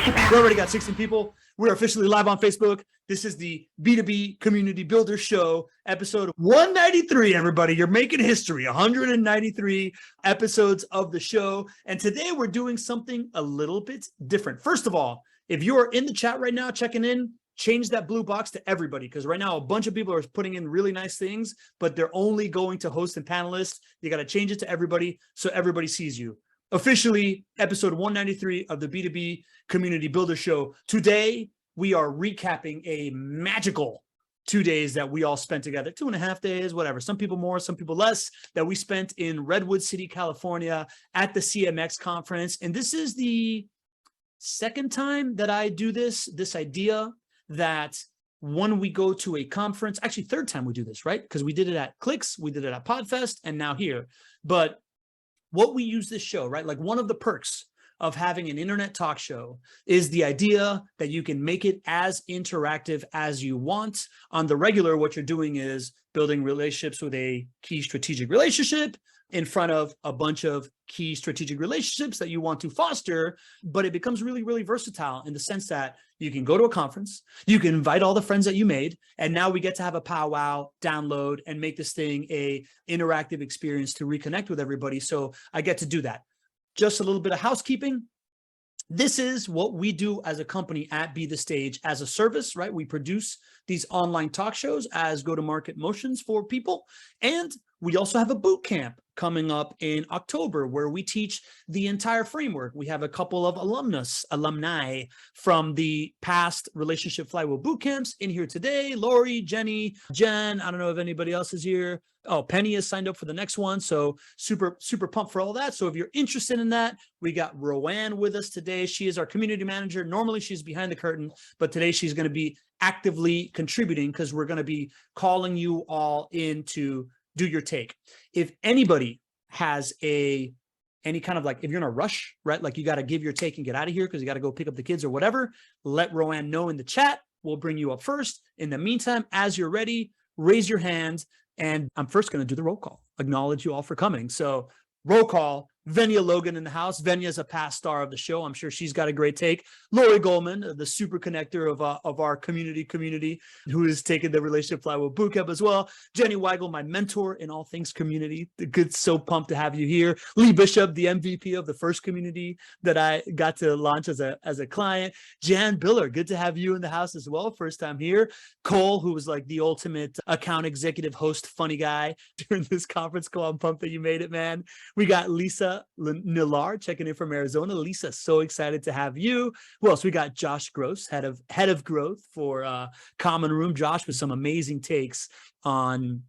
We already got 16 people. We're officially live on Facebook. This is the B2B Community Builder Show, episode 193, everybody. You're making history, 193 episodes of the show. And today we're doing something a little bit different. First of all, if you are in the chat right now, checking in, change that blue box to everybody, because right now a bunch of people are putting in really nice things, but they're only going to host and panelists. You got to change it to everybody so everybody sees you. Officially, episode 193 of the B2B Community Builder Show. Today, we are recapping a magical 2 days that we all spent together, 2.5 days, whatever. Some people more, some people less, that we spent in Redwood City, California at the CMX conference. And this is the second time that I do this idea that when we go to a conference, actually third time we do this, right? Because we did it at Clicks, we did it at Podfest, and now here. But what we use this show, right? Like one of the perks of having an internet talk show is the idea that you can make it as interactive as you want. On the regular, what you're doing is building relationships with a key strategic relationship in front of a bunch of key strategic relationships that you want to foster, but it becomes really, really versatile in the sense that you can go to a conference, you can invite all the friends that you made, and now we get to have a powwow, download, and make this thing a interactive experience to reconnect with everybody. So I get to do that. Just a little bit of housekeeping. This is what we do as a company at Be The Stage as a service, right? We produce these online talk shows as go-to-market motions for people. And we also have a boot camp coming up in October where we teach the entire framework. We have a couple of alumni from the past Relationship Flywheel boot camps in here today. Lori, Jenny, Jen, I don't know if anybody else is here. Oh, Penny is signed up for the next one. So super pumped for all that. So if you're interested in that, we got Roanne with us today. She is our community manager. Normally she's behind the curtain, but today she's going to be actively contributing because we're going to be calling you all in to do your take. If anybody has any kind of like, if you're in a rush, right? Like you got to give your take and get out of here because you got to go pick up the kids or whatever, let Roanne know in the chat. We'll bring you up first. In the meantime, as you're ready, raise your hand. And I'm first going to do the roll call. Acknowledge you all for coming. So roll call. Venia Logan in the house. Venia is a past star of the show. I'm sure she's got a great take. Lori Goldman, the super connector of our community, who has taken the Relationship Flywheel Bootcamp as well. Jenny Weigle, my mentor in all things community. Good, so pumped to have you here. Lee Bishop, the MVP of the first community that I got to launch as a client. Jan Biller, good to have you in the house as well. First time here. Cole, who was like the ultimate account executive host, funny guy during this conference call. I'm pumped that you made it, man. We got Lisa Nilar checking in from Arizona. Lisa, so excited to have you. Who else? We got Josh Grose, head of growth for Common Room. Josh with some amazing takes on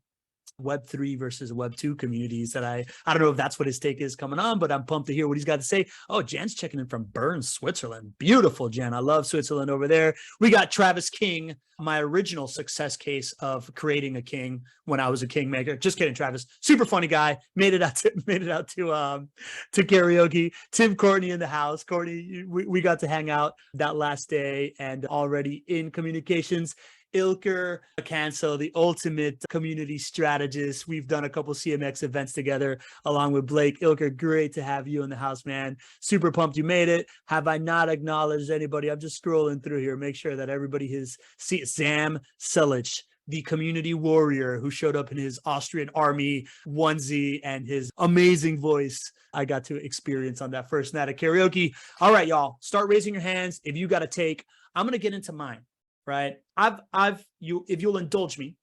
Web3 versus Web2 communities that I don't know if that's what his take is coming on, but I'm pumped to hear what he's got to say. Oh, Jan's checking in from Bern, Switzerland. Beautiful, Jan. I love Switzerland over there. We got Travis King, my original success case of creating a king when I was a kingmaker. Just kidding, Travis. Super funny guy. Made it out to karaoke. Tim Courtney in the house. Courtney, we got to hang out that last day and already in communications. Ilker Akansel, the ultimate community strategist. We've done a couple CMX events together along with Blake. Ilker, great to have you in the house, man. Super pumped you made it. Have I not acknowledged anybody? I'm just scrolling through here. Make sure that everybody has seen Sam Selich, the community warrior who showed up in his Austrian army onesie and his amazing voice. I got to experience on that first night of karaoke. All right, y'all, start raising your hands. If you got a take, I'm going to get into mine. Right. If you'll indulge me,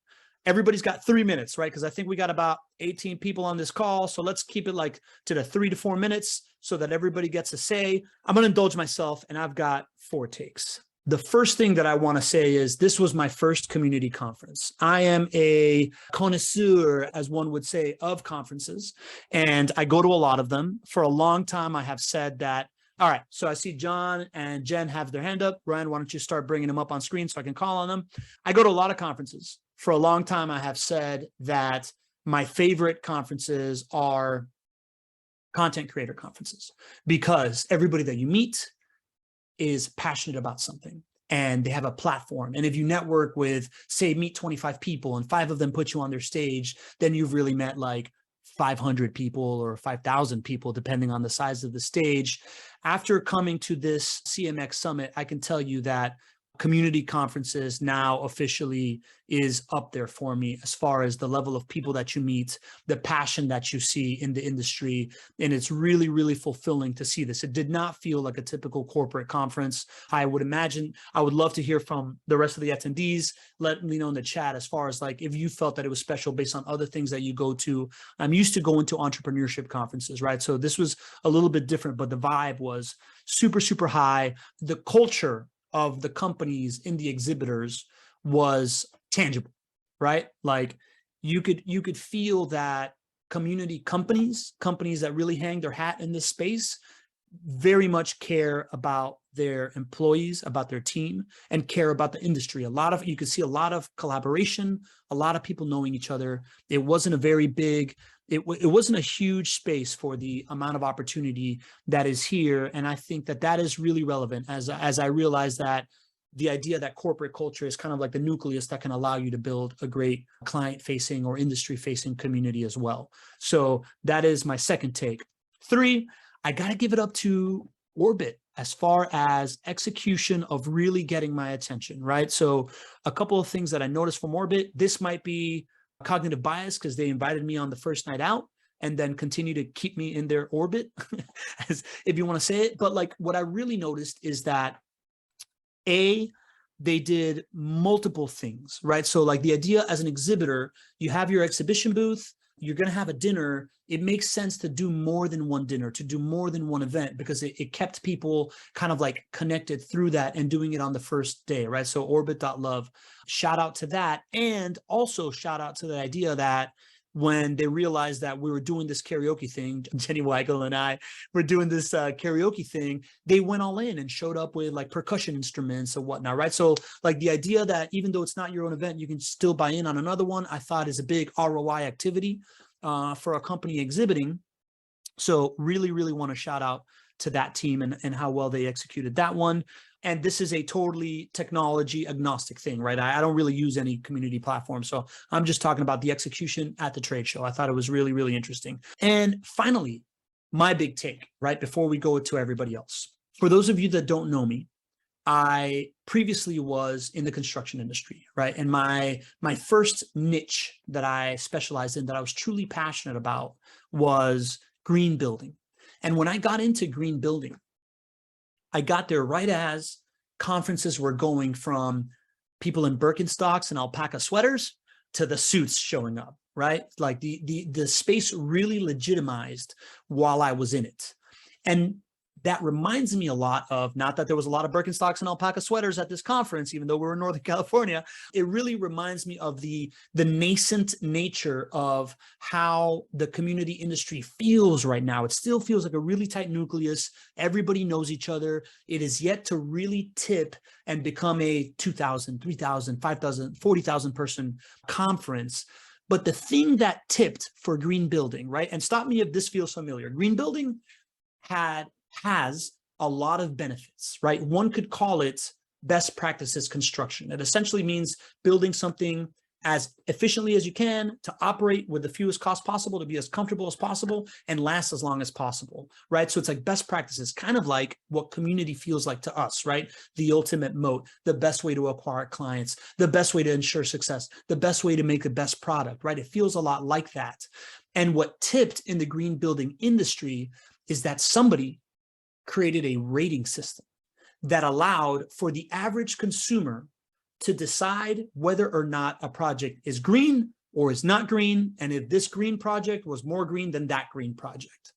everybody's got 3 minutes, right? Because I think we got about 18 people on this call. So let's keep it like to the 3 to 4 minutes so that everybody gets a say. I'm going to indulge myself and I've got 4 takes. The first thing that I want to say is this was my first community conference. I am a connoisseur, as one would say, of conferences, and I go to a lot of them. For a long time, I have said that. All right, so I see John and Jen have their hand up. Ryan, why don't you start bringing them up on screen so I can call on them? I go to a lot of conferences. For a long time, I have said that my favorite conferences are content creator conferences because everybody that you meet is passionate about something and they have a platform. And if you network with, say, meet 25 people and 5 of them put you on their stage, then you've really met like 500 people or 5,000 people, depending on the size of the stage. After coming to this CMX Summit, I can tell you that community conferences now officially is up there for me as far as the level of people that you meet, the passion that you see in the industry. And it's really, really fulfilling to see this. It did not feel like a typical corporate conference. I would imagine, I would love to hear from the rest of the attendees. Let me know in the chat as far as like, if you felt that it was special based on other things that you go to. I'm used to going to entrepreneurship conferences, right? So this was a little bit different, but the vibe was super, super high. The culture of the companies in the exhibitors was tangible, right? Like you could feel that community companies that really hang their hat in this space very much care about their employees, about their team, and care about the industry. You could see a lot of collaboration, a lot of people knowing each other. It wasn't a very big, it wasn't a huge space for the amount of opportunity that is here. And I think that that is really relevant as I realize that the idea that corporate culture is kind of like the nucleus that can allow you to build a great client-facing or industry-facing community as well. So that is my second take. 3, I got to give it up to Orbit as far as execution of really getting my attention, right? So a couple of things that I noticed from Orbit, this might be cognitive bias because they invited me on the first night out and then continue to keep me in their orbit, as if you want to say it. But like what I really noticed is that they did multiple things, right? So like the idea as an exhibitor, you have your exhibition booth, you're going to have a dinner. It makes sense to do more than one dinner, to do more than one event, because it kept people kind of like connected through that and doing it on the first day, right? So orbit.love, shout out to that. And also shout out to the idea that when they realized that we were doing this karaoke thing, Jenny Weigle and I were doing this karaoke thing, they went all in and showed up with like percussion instruments and whatnot, right? So like the idea that even though it's not your own event, you can still buy in on another one, I thought is a big ROI activity for a company exhibiting. So really, really want to shout out to that team and how well they executed that one. And this is a totally technology agnostic thing, right? I don't really use any community platform. So I'm just talking about the execution at the trade show. I thought it was really, really interesting. And finally, my big take, right, before we go to everybody else. For those of you that don't know me, I previously was in the construction industry, right? And my first niche that I specialized in, that I was truly passionate about, was green building. And when I got into green building, I got there right as conferences were going from people in Birkenstocks and alpaca sweaters to the suits showing up, right? Like the space really legitimized while I was in it. And that reminds me a lot of, not that there was a lot of Birkenstocks and alpaca sweaters at this conference, even though we're in Northern California, it really reminds me of the nascent nature of how the community industry feels right now. It still feels like a really tight nucleus. Everybody knows each other. It is yet to really tip and become a 2,000, 3,000, 5,000, 40,000 person conference. But the thing that tipped for green building, right? And stop me if this feels familiar. Green building has a lot of benefits, right? One could call it best practices construction. It essentially means building something as efficiently as you can to operate with the fewest costs possible, to be as comfortable as possible and last as long as possible, right? So it's like best practices, kind of like what community feels like to us, right? The ultimate moat, the best way to acquire clients, the best way to ensure success, the best way to make the best product, right? It feels a lot like that. And what tipped in the green building industry is that somebody created a rating system that allowed for the average consumer to decide whether or not a project is green or is not green, and if this green project was more green than that green project.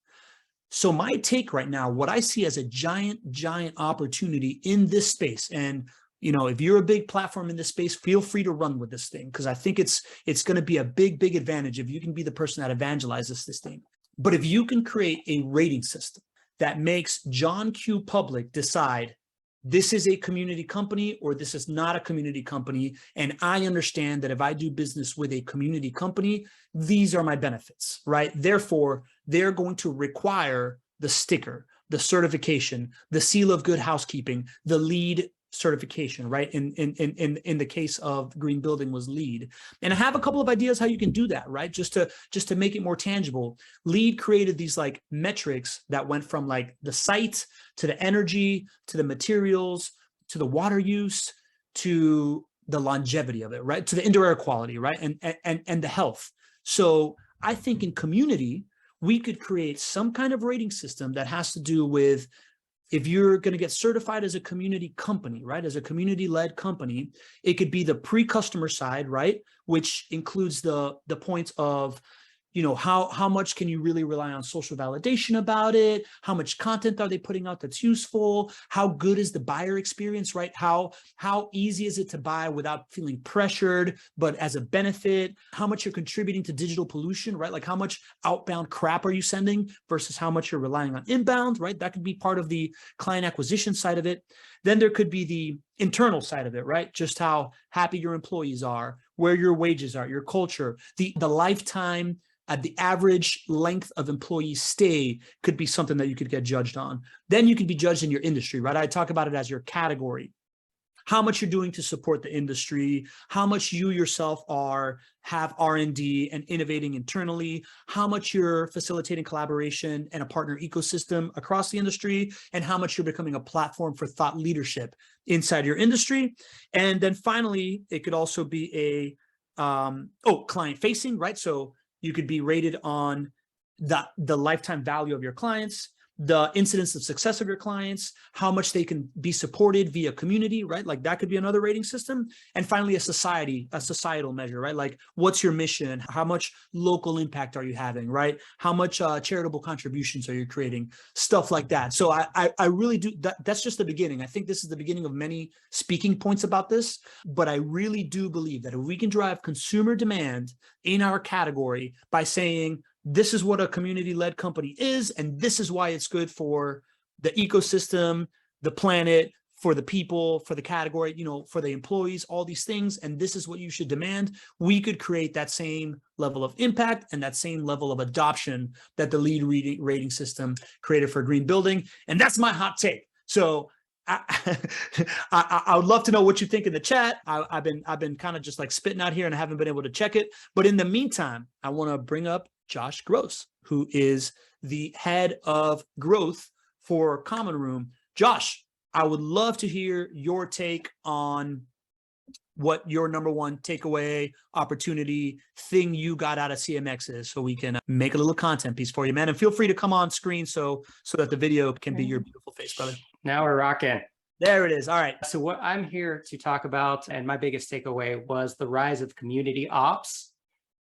So my take right now, what I see as a giant opportunity in this space, and you know, if you're a big platform in this space, feel free to run with this thing, because I think it's going to be a big advantage if you can be the person that evangelizes this thing. But if you can create a rating system that makes John Q. Public decide this is a community company or this is not a community company, and I understand that if I do business with a community company, these are my benefits, right? Therefore, they're going to require the sticker, the certification, the seal of good housekeeping, the LEED certification, right? In the case of green building was LEED. And I have a couple of ideas how you can do that, right? Just to make it more tangible. LEED created these like metrics that went from like the site to the energy, to the materials, to the water use, to the longevity of it, right? To the indoor air quality, right? And the health. So I think in community, we could create some kind of rating system that has to do with, if you're going to get certified as a community company, right, as a community-led company, it could be the pre-customer side, right, which includes the points of, you know, how much can you really rely on social validation about it? How much content are they putting out that's useful? How good is the buyer experience, right? How easy is it to buy without feeling pressured, but as a benefit? How much you're contributing to digital pollution, right? Like how much outbound crap are you sending versus how much you're relying on inbound, right? That could be part of the client acquisition side of it. Then there could be the internal side of it, right? Just how happy your employees are, where your wages are, your culture, the lifetime, the average length of employee stay could be something that you could get judged on. Then you could be judged in your industry, right? I talk about it as your category. How much you're doing to support the industry, how much you yourself have R&D and innovating internally, how much you're facilitating collaboration and a partner ecosystem across the industry, and how much you're becoming a platform for thought leadership inside your industry. And then finally, it could also be a client facing, right? So you could be rated on the lifetime value of your clients, the incidence of success of your clients, how much they can be supported via community, right? Like that could be another rating system. And finally, a societal measure, right? Like what's your mission? How much local impact are you having, right? How much charitable contributions are you creating? Stuff like that. So I really do, that's just the beginning. I think this is the beginning of many speaking points about this, but I really do believe that if we can drive consumer demand in our category by saying, this is what a community-led company is, and this is why it's good for the ecosystem, the planet, for the people, for the category, you know, for the employees, all these things, and this is what you should demand. We could create that same level of impact and that same level of adoption that the LEED rating system created for green building. And that's my hot take. So I would love to know what you think in the chat. I've been kind of just like spitting out here and I haven't been able to check it. But in the meantime, I want to bring up Josh Grose, who is the head of growth for Common Room. Josh, I would love to hear your take on what your number one takeaway, opportunity, thing you got out of CMX is, so we can make a little content piece for you, man. And feel free to come on screen so that the video can be your beautiful face, brother. Now we're rocking. There it is. All right. So what I'm here to talk about, and my biggest takeaway, was the rise of community ops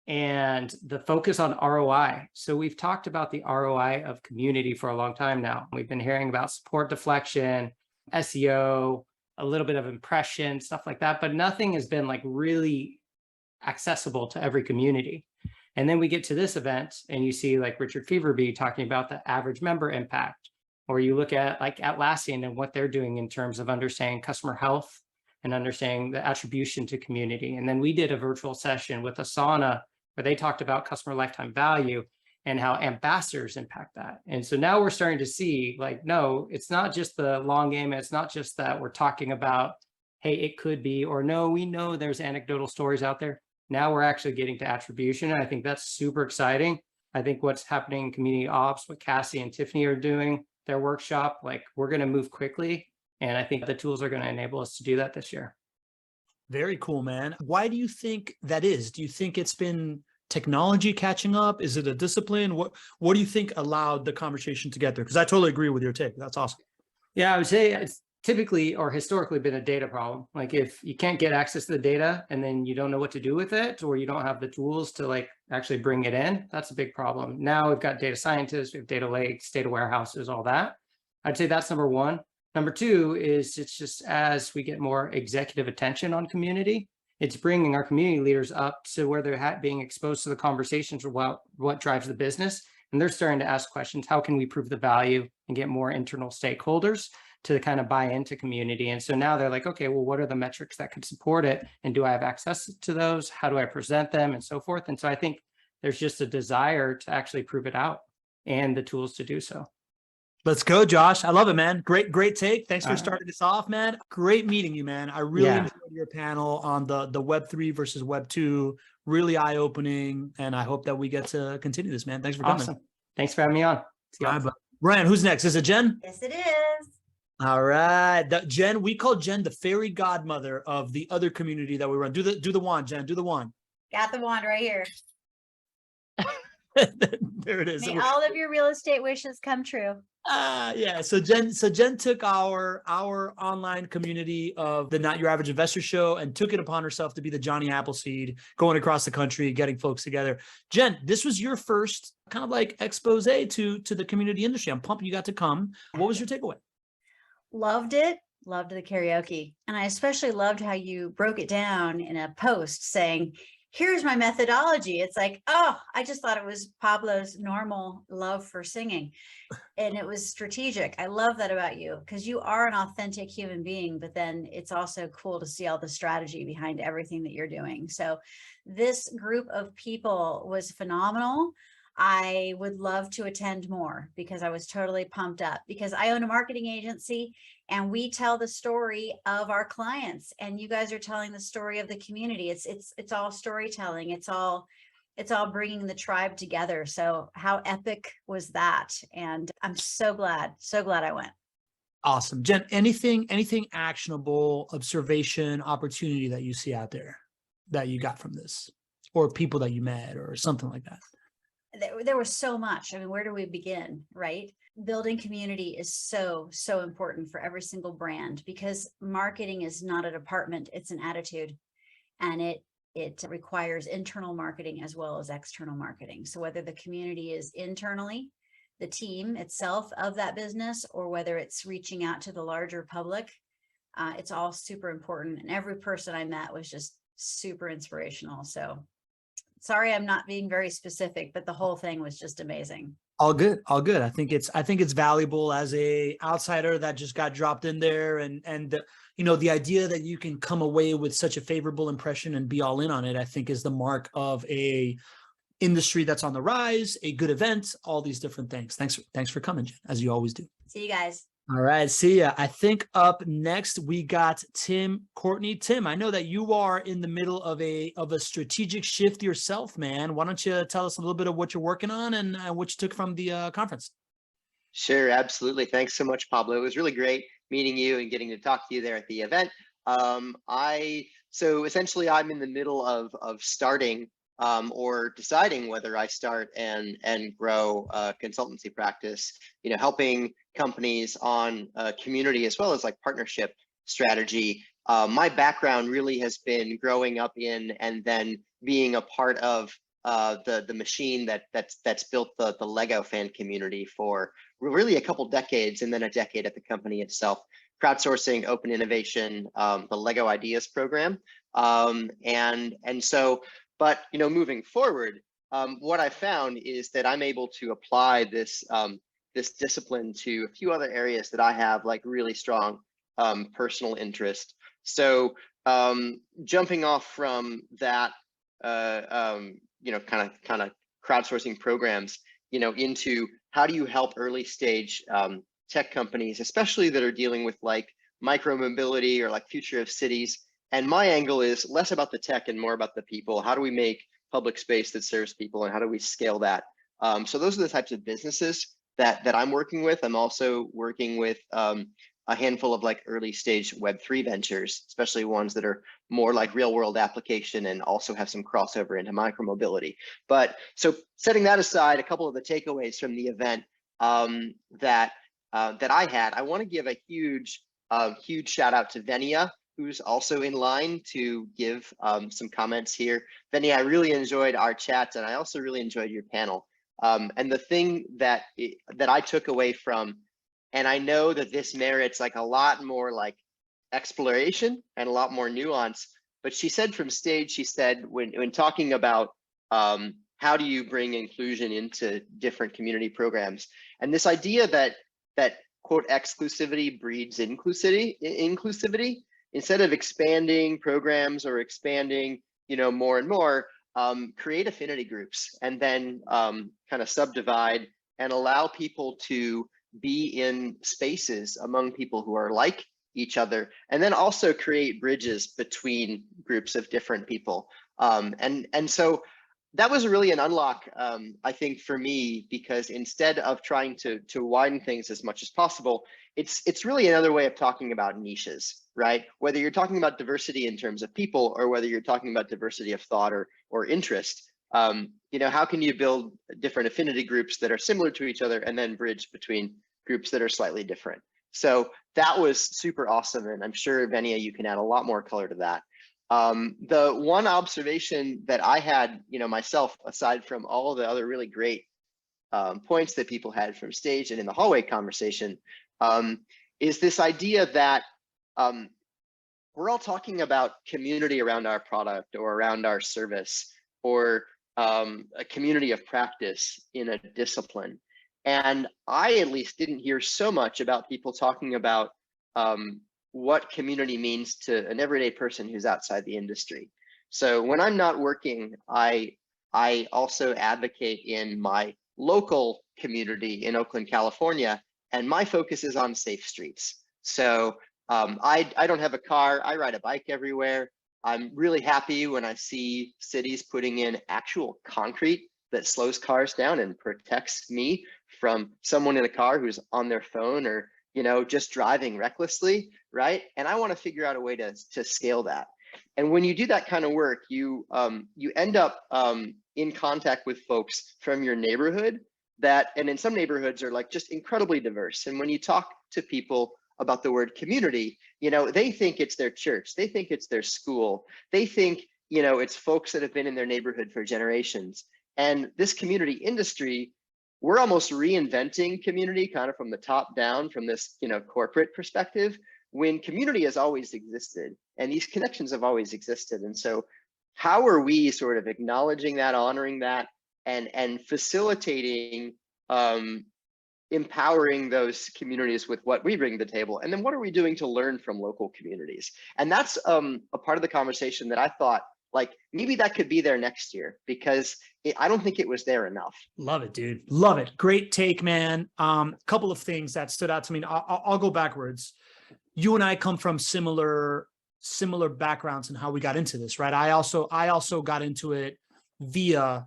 and the focus on ROI. So we've talked about the ROI of community for a long time now. We've been hearing about support deflection, SEO, a little bit of impression, stuff like that, but nothing has been like really accessible to every community. And then we get to this event and you see like Richard Feverby talking about the average member impact, or you look at like Atlassian and what they're doing in terms of understanding customer health and understanding the attribution to community. And then we did a virtual session with Asana where they talked about customer lifetime value and how ambassadors impact that. And so now we're starting to see like, no, it's not just the long game. It's not just that we're talking about, hey, it could be, or no, we know there's anecdotal stories out there. Now we're actually getting to attribution. And I think that's super exciting. I think what's happening in community ops, what Cassie and Tiffany are doing, their workshop, like we're going to move quickly. And I think the tools are going to enable us to do that this year. Very cool, man. Why do you think that is? Do you think it's been technology catching up? Is it a discipline? What do you think allowed the conversation to get there? Because I totally agree with your take. That's awesome. Yeah, I would say it's typically or historically been a data problem. Like if you can't get access to the data and then you don't know what to do with it, or you don't have the tools to like actually bring it in, that's a big problem. Now we've got data scientists, we have data lakes, data warehouses, all that. I'd say that's number one. Number two is it's just as we get more executive attention on community, it's bringing our community leaders up to where they're being exposed to the conversations about what drives the business. And they're starting to ask questions, how can we prove the value and get more internal stakeholders to kind of buy into community? And so now they're like, okay, well, what are the metrics that could support it? And do I have access to those? How do I present them and so forth? And so I think there's just a desire to actually prove it out and the tools to do so. Let's go, Josh. I love it, man. Great take. Thanks for All right. starting this off, man. Great meeting you, man. I really enjoyed your panel on the Web3 versus Web2. Really eye-opening, and I hope that we get to continue this, man. Thanks for coming. Awesome. Thanks for having me on. See All y'all. right, Brian, who's next? Is it Jen? Yes, it is. All right. Jen, we call Jen the fairy godmother of the other community that we run. Do the wand, Jen. Do the wand. Got the wand right here. There it is. May all of your real estate wishes come true. Yeah. So Jen took our online community of the Not Your Average Investor Show and took it upon herself to be the Johnny Appleseed, going across the country, getting folks together. Jen, this was your first kind of like expose to the community industry. I'm pumped you got to come. What was your takeaway? Loved it. Loved the karaoke. And I especially loved how you broke it down in a post saying, here's my methodology. It's like, oh, I just thought it was Pablo's normal love for singing. And it was strategic. I love that about you because you are an authentic human being, but then it's also cool to see all the strategy behind everything that you're doing. So this group of people was phenomenal. I would love to attend more because I was totally pumped up because I own a marketing agency and we tell the story of our clients and you guys are telling the story of the community. It's all storytelling. It's all bringing the tribe together. So how epic was that? And I'm so glad I went. Awesome. Jen, anything actionable, observation, opportunity that you see out there that you got from this or people that you met or something like that? There was so much. I mean, where do we begin, right? Building community is so important for every single brand because marketing is not a department, it's an attitude. And it requires internal marketing as well as external marketing. So whether the community is internally, the team itself of that business, or whether it's reaching out to the larger public, it's all super important. And every person I met was just super inspirational. So sorry, I'm not being very specific, but the whole thing was just amazing. All good. I think it's valuable as a outsider that just got dropped in there, and the idea that you can come away with such a favorable impression and be all in on it, I think is the mark of a industry that's on the rise, a good event, all these different things. Thanks for coming, Jen, as you always do. See you guys. All right. See ya. I think up next we got Tim Courtney. Tim, I know that you are in the middle of a strategic shift yourself, man. Why don't you tell us a little bit of what you're working on and what you took from the conference? Sure, absolutely. Thanks so much, Pablo. It was really great meeting you and getting to talk to you there at the event. So essentially I'm in the middle of starting or deciding whether I start and grow a consultancy practice, helping companies on community as well as like partnership strategy. My background really has been growing up in and then being a part of the machine that's built the Lego fan community for really a couple decades and then a decade at the company itself. Crowdsourcing, open innovation, the Lego Ideas program, but moving forward, what I found is that I'm able to apply this discipline to a few other areas that I have like really strong personal interest. So jumping off from that, kind of crowdsourcing programs, into how do you help early stage tech companies, especially that are dealing with like micromobility or like future of cities. And my angle is less about the tech and more about the people. How do we make public space that serves people and how do we scale that? So those are the types of businesses that I'm working with. I'm also working with a handful of like early stage Web3 ventures, especially ones that are more like real world application and also have some crossover into micromobility. But so setting that aside, a couple of the takeaways from the event that I had, I want to give a huge shout out to Venia, who's also in line to give some comments here. Venia, I really enjoyed our chat and I also really enjoyed your panel. And the thing that I took away from, and I know that this merits like a lot more like exploration and a lot more nuance, but she said from stage, she said when talking about how do you bring inclusion into different community programs, and this idea that quote exclusivity breeds inclusivity. Instead of expanding programs or expanding, more and more, create affinity groups and then kind of subdivide and allow people to be in spaces among people who are like each other, and then also create bridges between groups of different people. And so that was really an unlock, I think, for me, because instead of trying to widen things as much as possible, it's really another way of talking about niches, right? Whether you're talking about diversity in terms of people, or whether you're talking about diversity of thought or interest, how can you build different affinity groups that are similar to each other and then bridge between groups that are slightly different? So that was super awesome. And I'm sure, Venia, you can add a lot more color to that. The one observation that I had, myself, aside from all of the other really great points that people had from stage and in the hallway conversation, is this idea that we're all talking about community around our product or around our service, or a community of practice in a discipline. And I at least didn't hear so much about people talking about what community means to an everyday person who's outside the industry. So when I'm not working, I also advocate in my local community in Oakland, California, and my focus is on safe streets. So I don't have a car, I ride a bike everywhere. I'm really happy when I see cities putting in actual concrete that slows cars down and protects me from someone in a car who's on their phone or just driving recklessly, right? And I want to figure out a way to scale that. And when you do that kind of work, you end up in contact with folks from your neighborhood and in some neighborhoods are like just incredibly diverse. And when you talk to people about the word community, they think it's their church, they think it's their school, they think it's folks that have been in their neighborhood for generations. And this community industry, we're almost reinventing community kind of from the top down, from this corporate perspective, when community has always existed and these connections have always existed. And so how are we sort of acknowledging that, honoring that, and facilitating empowering those communities with what we bring to the table? And then what are we doing to learn from local communities? And that's a part of the conversation that I thought, like, maybe that could be there next year, because I don't think it was there enough. Love it, dude. Love it. Great take, man. Couple of things that stood out to me. I'll go backwards. You and I come from similar backgrounds in how we got into this, right? I also got into it via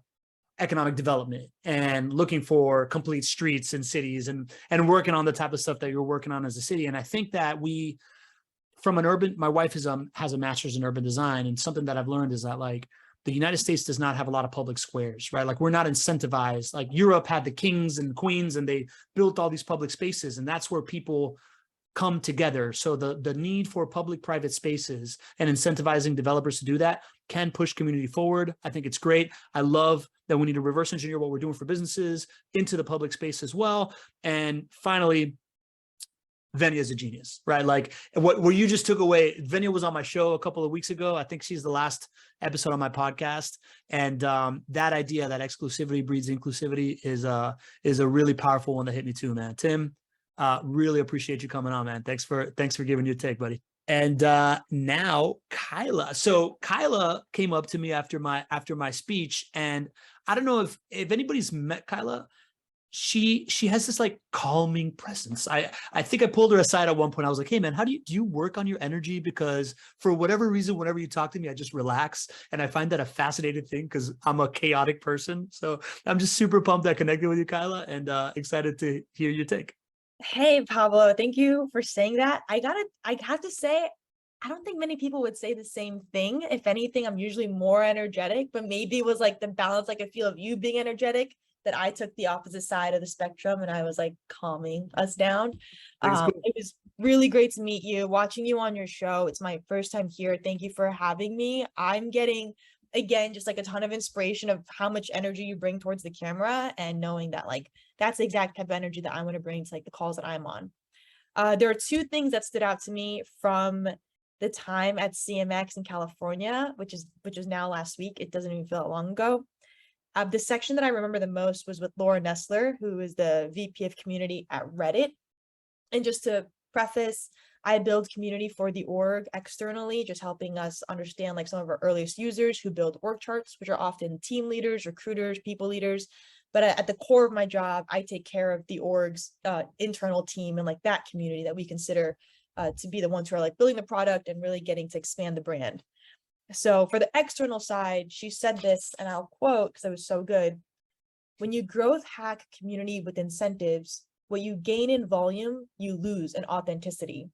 economic development and looking for complete streets in cities and working on the type of stuff that you're working on as a city. And I think that my wife has a master's in urban design, and something that I've learned is that, like, the United States does not have a lot of public squares, right? Like, we're not incentivized. Like, Europe had the kings and queens and they built all these public spaces, and that's where people come together. So the need for public-private spaces and incentivizing developers to do that can push community forward. I think it's great. I love that we need to reverse engineer what we're doing for businesses into the public space as well. And finally, Venia is a genius, right? Like, what you just took away. Venia was on my show a couple of weeks ago. I think she's the last episode on my podcast. And that idea that exclusivity breeds inclusivity is a really powerful one that hit me too, man. Tim, really appreciate you coming on, man. Thanks for giving your take, buddy. And now Kaila. So Kaila came up to me after my speech, and I don't know if anybody's met Kaila. She has this like calming presence. I think I pulled her aside at one point. I was like, hey man, do you work on your energy? Because for whatever reason, whenever you talk to me, I just relax. And I find that a fascinating thing because I'm a chaotic person. So I'm just super pumped I connected with you, Kaila, and excited to hear your take. Hey, Pablo, thank you for saying that. I have to say, I don't think many people would say the same thing. If anything, I'm usually more energetic, but maybe it was like the balance, like I feel of you being energetic, that I took the opposite side of the spectrum and I was like calming us down. It was really great to meet you, watching you on your show. It's my first time here. Thank you for having me. I'm getting, again, just like a ton of inspiration of how much energy you bring towards the camera, and knowing that like that's the exact type of energy that I want to bring to like the calls that I'm on. There are two things that stood out to me from the time at CMX in California, which is now last week. It doesn't even feel that long ago. The section that I remember the most was with Laura Nessler, who is the VP of community at Reddit. And just to preface, I build community for the org externally, just helping us understand like some of our earliest users who build org charts, which are often team leaders, recruiters, people leaders, But at the core of my job, I take care of the org's internal team and like that community that we consider to be the ones who are like building the product and really getting to expand the brand. So for the external side, she said this, and I'll quote because it was so good. When you growth hack community with incentives, what you gain in volume, you lose in authenticity.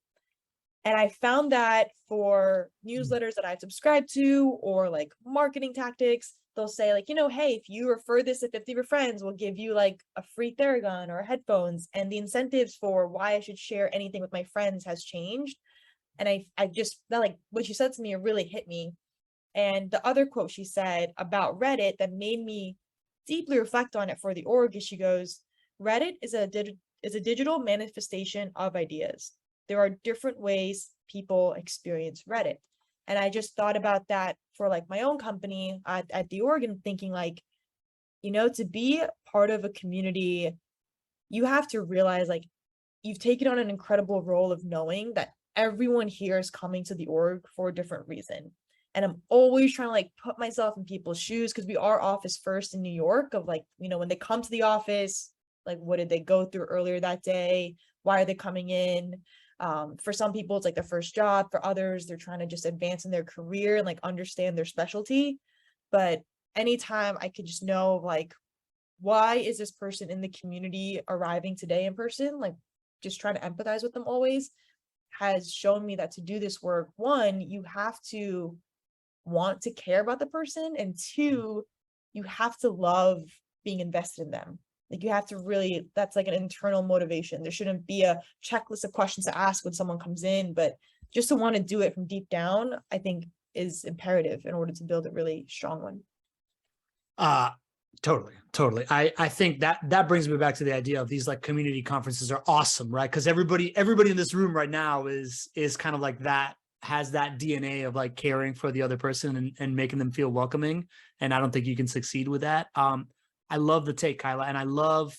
And I found that for newsletters that I subscribe to or like marketing tactics, they'll say like, you know, hey, if you refer this to 50 of your friends, we'll give you like a free Theragun or headphones. And the incentives for why I should share anything with my friends has changed. And I just that like what she said to me, it really hit me. And the other quote she said about Reddit that made me deeply reflect on it for the org is she goes, Reddit is a digital manifestation of ideas. There are different ways people experience Reddit. And I just thought about that for like my own company at the org, thinking like, you know, to be part of a community, you have to realize like you've taken on an incredible role of knowing that everyone here is coming to the org for a different reason. And I'm always trying to like put myself in people's shoes because we are office first in New York of like, you know, when they come to the office, like what did they go through earlier that day? Why are they coming in? For some people, it's like their first job. For others, they're trying to just advance in their career and like understand their specialty. But anytime I could just know like, why is this person in the community arriving today in person? Like just trying to empathize with them always has shown me that to do this work, one, you have to want to care about the person, and two, you have to love being invested in them. Like you have to really, that's like an internal motivation. There shouldn't be a checklist of questions to ask when someone comes in, but just to want to do it from deep down, I think is imperative in order to build a really strong one. Totally. I think that brings me back to the idea of these like community conferences are awesome, right? Because everybody in this room right now is kind of like that, has that DNA of like caring for the other person and making them feel welcoming. And I don't think you can succeed with that. I love the take, Kaila, and I love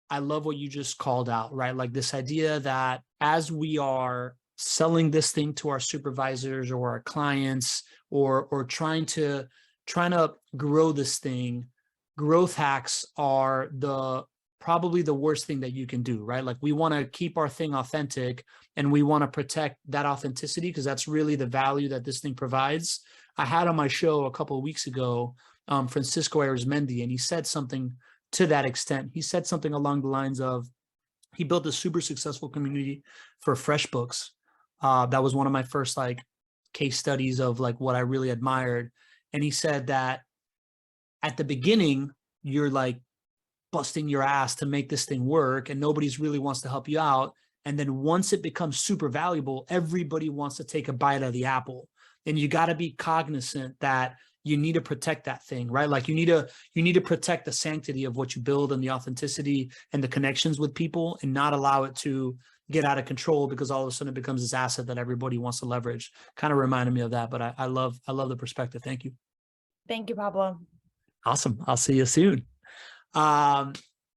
what you just called out, right? Like this idea that as we are selling this thing to our supervisors or our clients or trying to grow this thing, growth hacks are probably the worst thing that you can do, right? Like we want to keep our thing authentic and we want to protect that authenticity because that's really the value that this thing provides. I had on my show a couple of weeks ago, Francisco Arizmendi, and he said something to that extent. He said something along the lines of, he built a super successful community for FreshBooks. That was one of my first like case studies of like what I really admired. And he said that at the beginning, you're like busting your ass to make this thing work and nobody's really wants to help you out. And then once it becomes super valuable, everybody wants to take a bite of the apple. And you got to be cognizant that you need to protect that thing, right? Like you need to protect the sanctity of what you build and the authenticity and the connections with people and not allow it to get out of control because all of a sudden it becomes this asset that everybody wants to leverage. Kind of reminded me of that, but I love the perspective. Thank you. Thank you, Pablo. Awesome. I'll see you soon.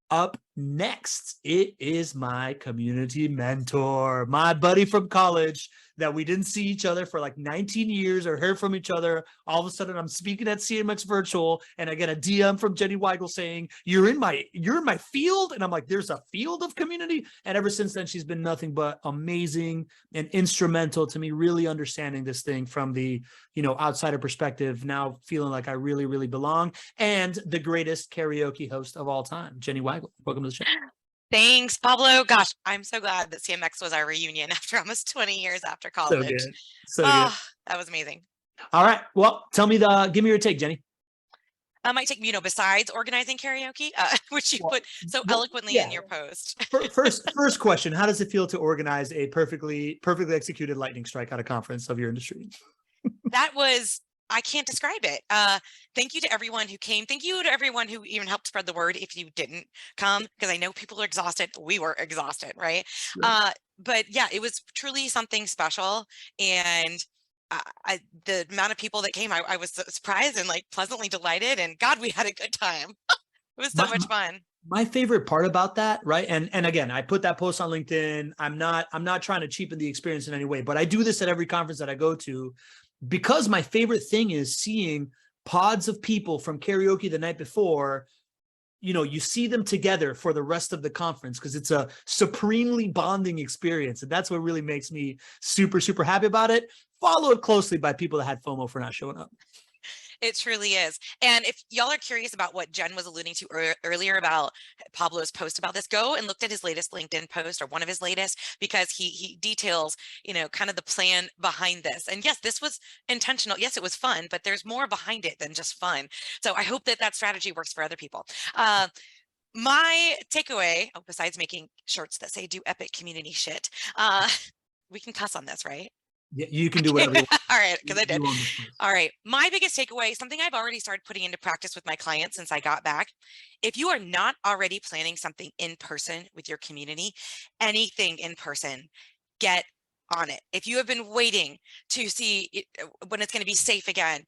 Up next, it is my community mentor, my buddy from college that we didn't see each other for like 19 years or heard from each other. All of a sudden I'm speaking at CMX Virtual and I get a DM from Jenny Weigle saying, you're in my field. And I'm like, there's a field of community. And ever since then, she's been nothing but amazing and instrumental to me really understanding this thing from the, outsider perspective, now feeling like I really, really belong. And the greatest karaoke host of all time, Jenny Weigle. Welcome to the show. Thanks, Pablo. Gosh, I'm so glad that CMX was our reunion after almost 20 years after college. So good. So good. That was amazing. All right. Well, give me your take, Jenny. My take, besides organizing karaoke, which you put so eloquently in your post. First question: how does it feel to organize a perfectly executed lightning strike at a conference of your industry? That was. I can't describe it. Thank you to everyone who came. Thank you to everyone who even helped spread the word if you didn't come, because I know people are exhausted. We were exhausted, right? Sure. But yeah, it was truly something special. And the amount of people that came, I was surprised and like pleasantly delighted. And God, we had a good time. It was so much fun. My favorite part about that, right? And again, I put that post on LinkedIn. I'm not trying to cheapen the experience in any way, but I do this at every conference that I go to. Because my favorite thing is seeing pods of people from karaoke the night before you see them together for the rest of the conference because it's a supremely bonding experience. And that's what really makes me super, super happy about it. Followed closely by people that had FOMO for not showing up. It truly is. And if y'all are curious about what Jen was alluding to earlier about Pablo's post about this, go and look at his latest LinkedIn post, or one of his latest, because he details, kind of the plan behind this. And yes, this was intentional. Yes, it was fun, but there's more behind it than just fun. So I hope that strategy works for other people. My takeaway, besides making shirts that say "Do epic community shit," we can cuss on this, right? Yeah, you can do whatever you want. All right, because I did. You own this place. All right. My biggest takeaway, something I've already started putting into practice with my clients since I got back. If you are not already planning something in person with your community, anything in person, get on it. If you have been waiting to see when it's going to be safe again,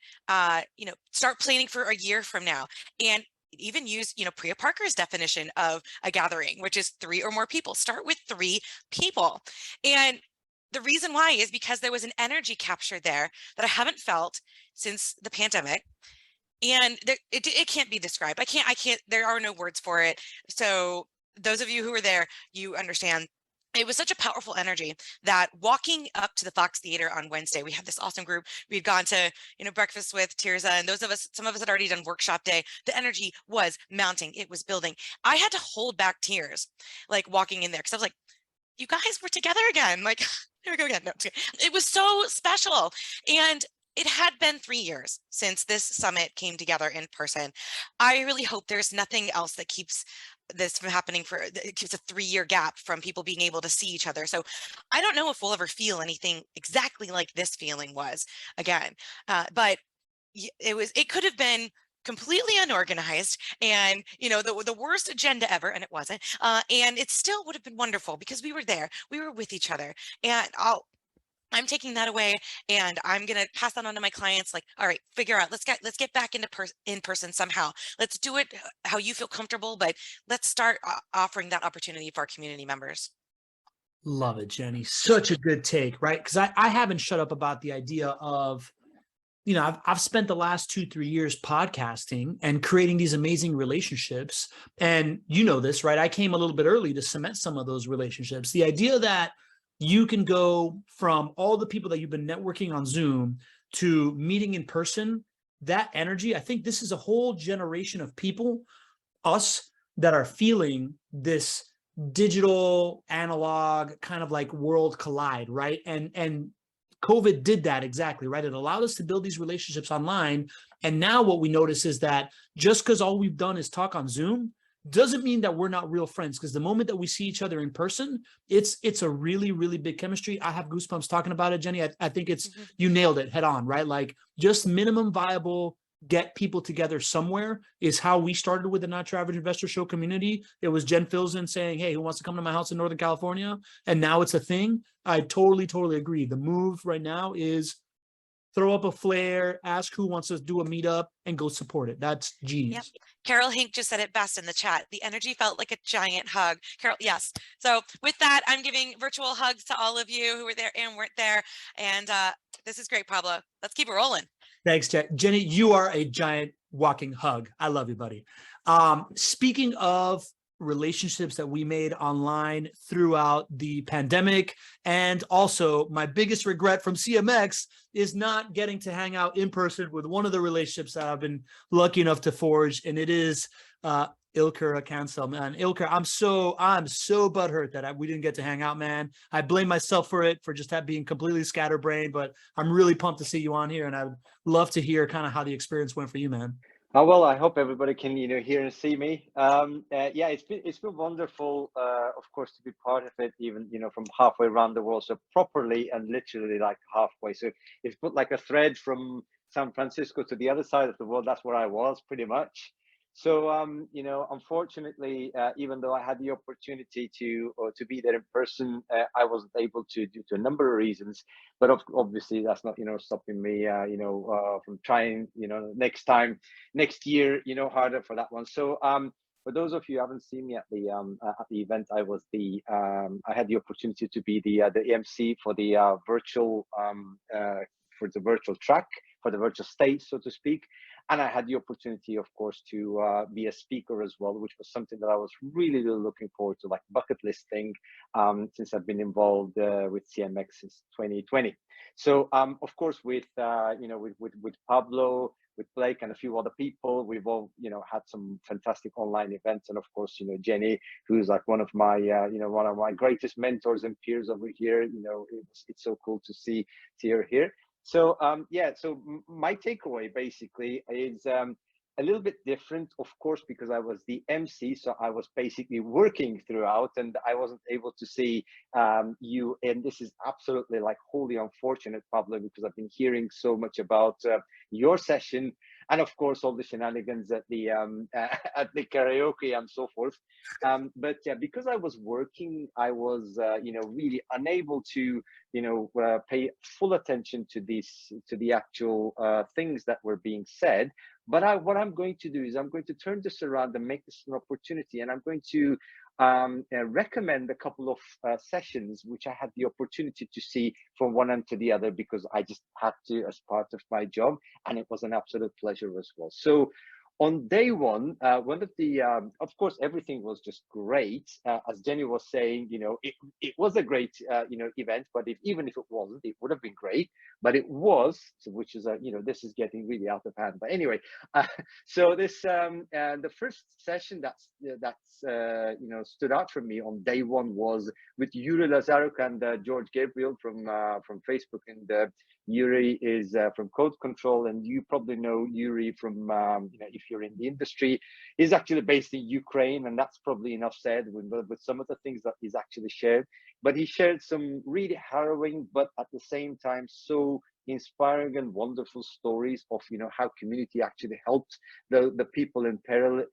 start planning for a year from now. And even use, Priya Parker's definition of a gathering, which is 3 or more people. Start with 3 people. And the reason why is because there was an energy capture there that I haven't felt since the pandemic. And it can't be described. I can't, there are no words for it. So those of you who were there, you understand. It was such a powerful energy that walking up to the Fox Theater on Wednesday, we had this awesome group. We had gone to, breakfast with Tirza, and some of us had already done workshop day. The energy was mounting. It was building. I had to hold back tears, like walking in there, because I was like, you guys were together again. Like, here we go again. No, it was so special. And it had been 3 years since this summit came together in person. I really hope there's nothing else that keeps this from happening, it keeps a 3-year gap from people being able to see each other. So I don't know if we'll ever feel anything exactly like this feeling was again, but it could have been completely unorganized and the worst agenda ever, and it wasn't, and it still would have been wonderful because we were there, we were with each other. And I'm taking that away, and I'm going to pass that on to my clients. Like, all right, figure out, let's get back into in person somehow. Let's do it how you feel comfortable, but let's start offering that opportunity for our community members. Love it, Jenny. Such a good take, right? Because I haven't shut up about the idea of, I've spent the last 2-3 years podcasting and creating these amazing relationships. And this, right? I came a little bit early to cement some of those relationships. The idea that you can go from all the people that you've been networking on Zoom to meeting in person, that energy, I think this is a whole generation of people, us, that are feeling this digital analog kind of like world collide, right? And COVID did that exactly, right? It allowed us to build these relationships online. And now what we notice is that just because all we've done is talk on Zoom doesn't mean that we're not real friends, because the moment that we see each other in person, it's a really, really big chemistry. I have goosebumps talking about it, Jenny. I think you nailed it head on, right? Like, just minimum viable, get people together somewhere is how we started with the Not Your Average Investor Show community. It was Jen Filzen saying, hey, who wants to come to my house in Northern California? And now it's a thing. I totally agree. The move right now is throw up a flare, ask who wants to do a meetup, and go support it. That's genius. Yep. Carol Hink just said it best in the chat. The energy felt like a giant hug. Carol, yes. So with that, I'm giving virtual hugs to all of you who were there and weren't there. And this is great, Pablo. Let's keep it rolling. Thanks, Jenny. You are a giant walking hug. I love you, buddy. Speaking of relationships that we made online throughout the pandemic, and also my biggest regret from CMX is not getting to hang out in person with one of the relationships that I've been lucky enough to forge, and it is Ilker Akansel. Man, Ilker, I'm so butthurt that we didn't get to hang out, man. I blame myself for it, for just that being completely scatterbrained, but I'm really pumped to see you on here, and I would love to hear kind of how the experience went for you, man. Oh, well, I hope everybody can, hear and see me. Yeah, it's been wonderful, of course, to be part of it, even, from halfway around the world, so properly and literally like halfway. So it's put like a thread from San Francisco to the other side of the world. That's where I was pretty much. So, unfortunately, even though I had the opportunity to be there in person, I wasn't able to due to a number of reasons. But obviously, that's not, stopping me, from trying, next year, harder for that one. So, for those of you who haven't seen me at the event, I had the opportunity to be the MC for the virtual track, for the virtual stage, so to speak. And I had the opportunity, of course, to be a speaker as well, which was something that I was really, really looking forward to, like bucket list thing, since I've been involved with CMX since 2020. So, of course, with with Pablo, with Blake, and a few other people, we've all had some fantastic online events, and of course, Jenny, who's like one of my one of my greatest mentors and peers over here. It's so cool to see her here. So so my takeaway basically is a little bit different, of course, because I was the MC, so I was basically working throughout, and I wasn't able to see you. And this is absolutely like wholly unfortunate, Pablo, because I've been hearing so much about your session, and of course all the shenanigans at the at the karaoke and so forth. But yeah, because I was working, I was really unable to pay full attention to the actual things that were being said. But what I'm going to do is I'm going to turn this around and make this an opportunity, and I'm going to recommend a couple of sessions which I had the opportunity to see from one end to the other, because I just had to as part of my job, and it was an absolute pleasure as well. So on day one, one of the, of course, everything was just great. As Jenny was saying, it was a great, event, but even if it wasn't, it would have been great, but it was, so which is, this is getting really out of hand. But anyway, so this, the first session that's stood out for me on day one was with Yuri Lazaruk and George Gabriel from Facebook, and Yuri is from Code Control, and you probably know Yuri from, if you're in the industry. He's actually based in Ukraine, and that's probably enough said with some of the things that he's actually shared. But he shared some really harrowing, but at the same time, so inspiring and wonderful stories of how community actually helped the people in peril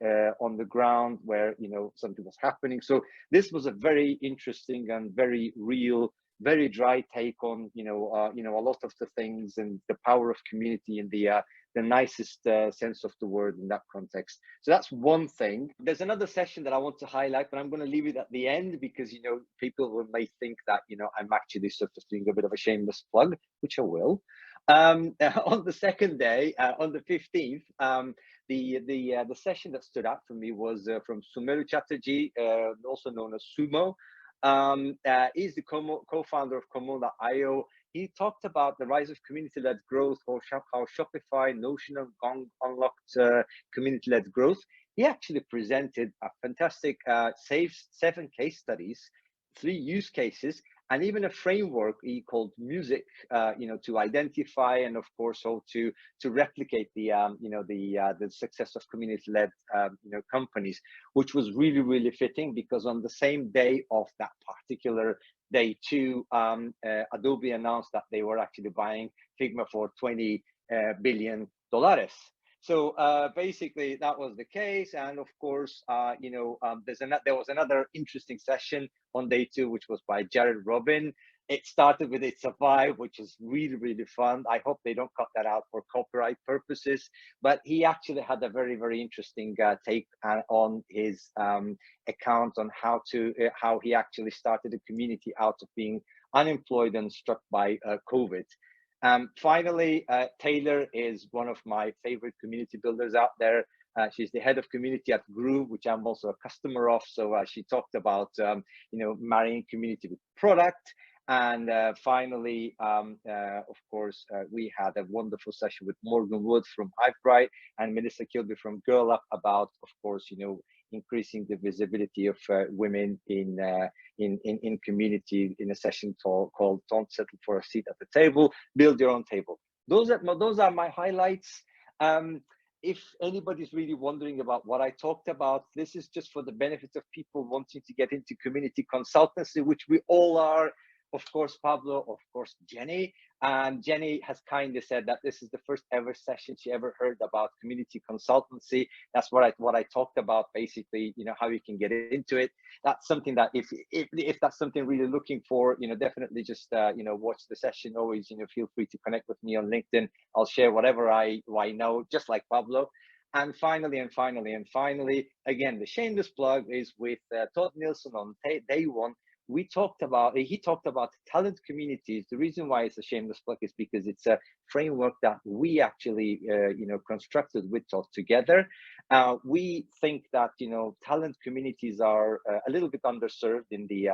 on the ground where something was happening. So this was a very interesting and very real, very dry take on a lot of the things and the power of community in the nicest sense of the word in that context. So that's one thing. There's another session that I want to highlight, but I'm going to leave it at the end because people may think that I'm actually sort of doing a bit of a shameless plug, which I will. On the second day, on the 15th, the session that stood out for me was from Sumeru Chatterjee, also known as Sumo. He's the co-founder of Komo.io. He talked about the rise of community-led growth, or how Shopify, Notion, and Gong unlocked community-led growth. He actually presented a fantastic 7 case studies, 3 use cases, and even a framework he called music, to identify and of course how to replicate the success of community-led companies, which was really, really fitting, because on the same day of that particular day 2, Adobe announced that they were actually buying Figma for $20 billion. So basically that was the case, and of course, there was another interesting session on day 2, which was by Jared Robin. It started with It's a Vibe, which is really, really fun. I hope they don't cut that out for copyright purposes, but he actually had a very, very interesting take on his account on how he actually started a community out of being unemployed and struck by COVID. Finally, Taylor is one of my favorite community builders out there. She's the head of community at Groove, which I'm also a customer of. So she talked about, marrying community with product. And finally, of course, we had a wonderful session with Morgan Wood from Hivebright and Melissa Kilby from Girl Up about, of course, increasing the visibility of women in community in a session called Don't Settle for a Seat at the Table, Build Your Own Table. Those are my highlights. If anybody's really wondering about what I talked about, this is just for the benefit of people wanting to get into community consultancy, which we all are. Of course, Pablo, of course, Jenny. And Jenny has kindly said that this is the first ever session she ever heard about community consultancy. That's what I talked about, basically, how you can get into it. That's something that if that's something really looking for, definitely just, watch the session. Always, feel free to connect with me on LinkedIn. I'll share whatever I know, just like Pablo. And finally, again, the shameless plug is with Todd Nielsen on day 1. he talked about talent communities. The reason why it's a shameless plug is because it's a framework that we actually constructed with Todd together. We think that talent communities are a little bit underserved in the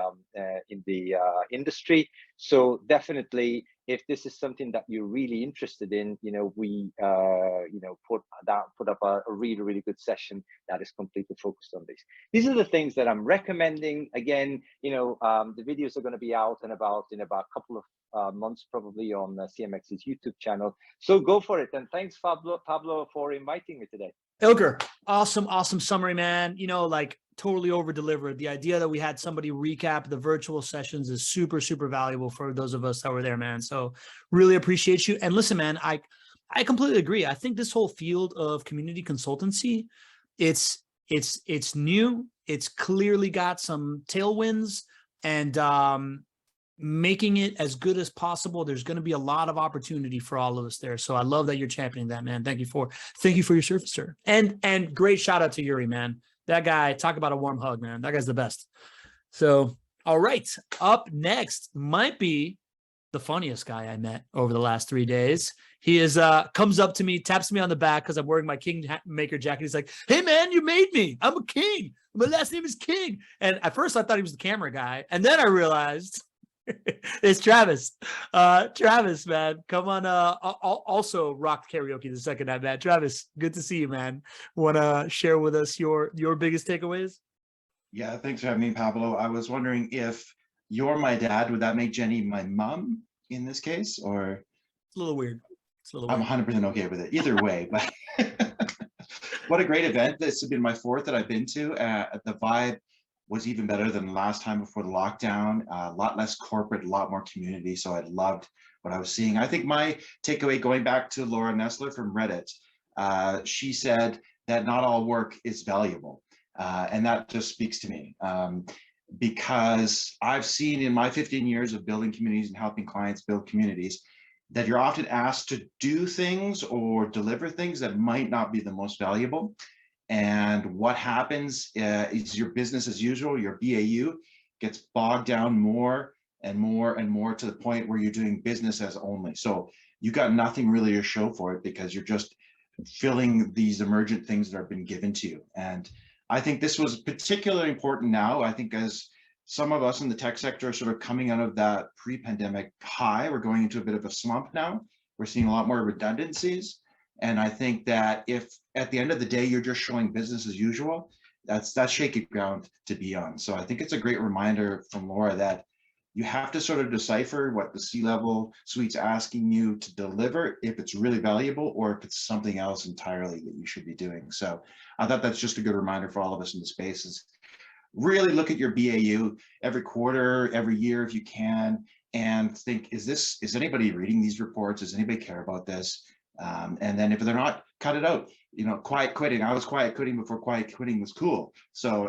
industry. So definitely, if this is something that you're really interested in, we put up a really good session that is completely focused on this. These are the things that I'm recommending. Again, the videos are going to be out in about a couple of months, probably on CMX's YouTube channel. So go for it. And thanks, Pablo, for inviting me today. Ilker, awesome summary, man. Like totally over delivered. The idea that we had somebody recap the virtual sessions is super valuable for those of us that were there, man. So really appreciate you. And listen, man, I completely agree. I think this whole field of community consultancy, it's new. It's clearly got some tailwinds, and making it as good as possible. There's going to be a lot of opportunity for all of us there. So I love that you're championing that, man. Thank you for your service, sir. And great shout out to Yuri, man. That guy, talk about a warm hug, man. That guy's the best. So, all right. Up next might be the funniest guy I met over the last 3 days. He is comes up to me, taps me on the back because I'm wearing my King Maker jacket. He's like, "Hey man, you made me. I'm a king. My last name is King." And at first I thought he was the camera guy. And then I realized it's Travis. Travis, man, come on. Also rocked karaoke the second I met. Travis, good to see you, man. Want to share with us your biggest takeaways? Yeah, thanks for having me, Pablo. I was wondering if you're my dad, would that make Jenny my mom in this case, or? It's a little weird. I'm 100% okay with it. Either way, but what a great event. This has been my fourth that I've been to. The vibe was even better than the last time before the lockdown. A lot less corporate, a lot more community. So I loved what I was seeing. I think my takeaway, going back to Laura Nessler from Reddit, she said that not all work is valuable. And that just speaks to me. Because I've seen in my 15 years of building communities and helping clients build communities that you're often asked to do things or deliver things that might not be the most valuable. And what happens is your business as usual, your BAU, gets bogged down more and more and more to the point where you're doing business as only. So you got nothing really to show for it because you're just filling these emergent things that have been given to you. And I think this was particularly important now. I think as some of us in the tech sector are sort of coming out of that pre-pandemic high, we're going into a bit of a slump now. We're seeing a lot more redundancies. And I think that if at the end of the day, you're just showing business as usual, that's shaky ground to be on. So I think it's a great reminder from Laura that you have to sort of decipher what the C-level suite's asking you to deliver, if it's really valuable or if it's something else entirely that you should be doing. So I thought that's just a good reminder for all of us in the spaces. Really look at your BAU every quarter, every year if you can, and think, is anybody reading these reports? Does anybody care about this? And then if they're not, cut it out. Quiet quitting. I was quiet quitting before quiet quitting was cool. So,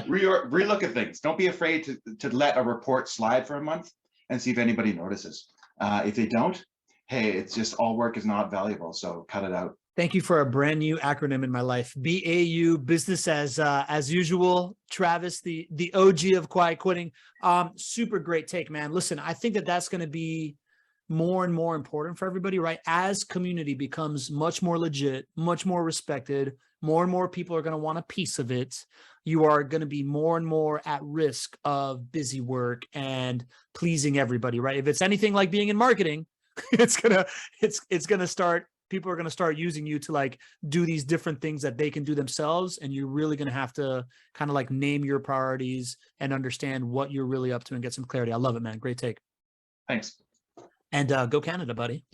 relook at things. Don't be afraid to let a report slide for a month and see if anybody notices. If they don't, hey, it's just all work is not valuable. So cut it out. Thank you for a brand new acronym in my life. BAU, business as usual. Travis, the OG of quiet quitting. Super great take, man. Listen, I think that's going to be more and more important for everybody, right? As community becomes much more legit, much more respected, more and more people are going to want a piece of it. You are going to be more and more at risk of busy work and pleasing everybody, right? If it's anything like being in marketing, it's going to start, people are going to start using you to like do these different things that they can do themselves. And you're really going to have to kind of like name your priorities and understand what you're really up to and get some clarity. I love it, man. Great take. Thanks. And go Canada, buddy.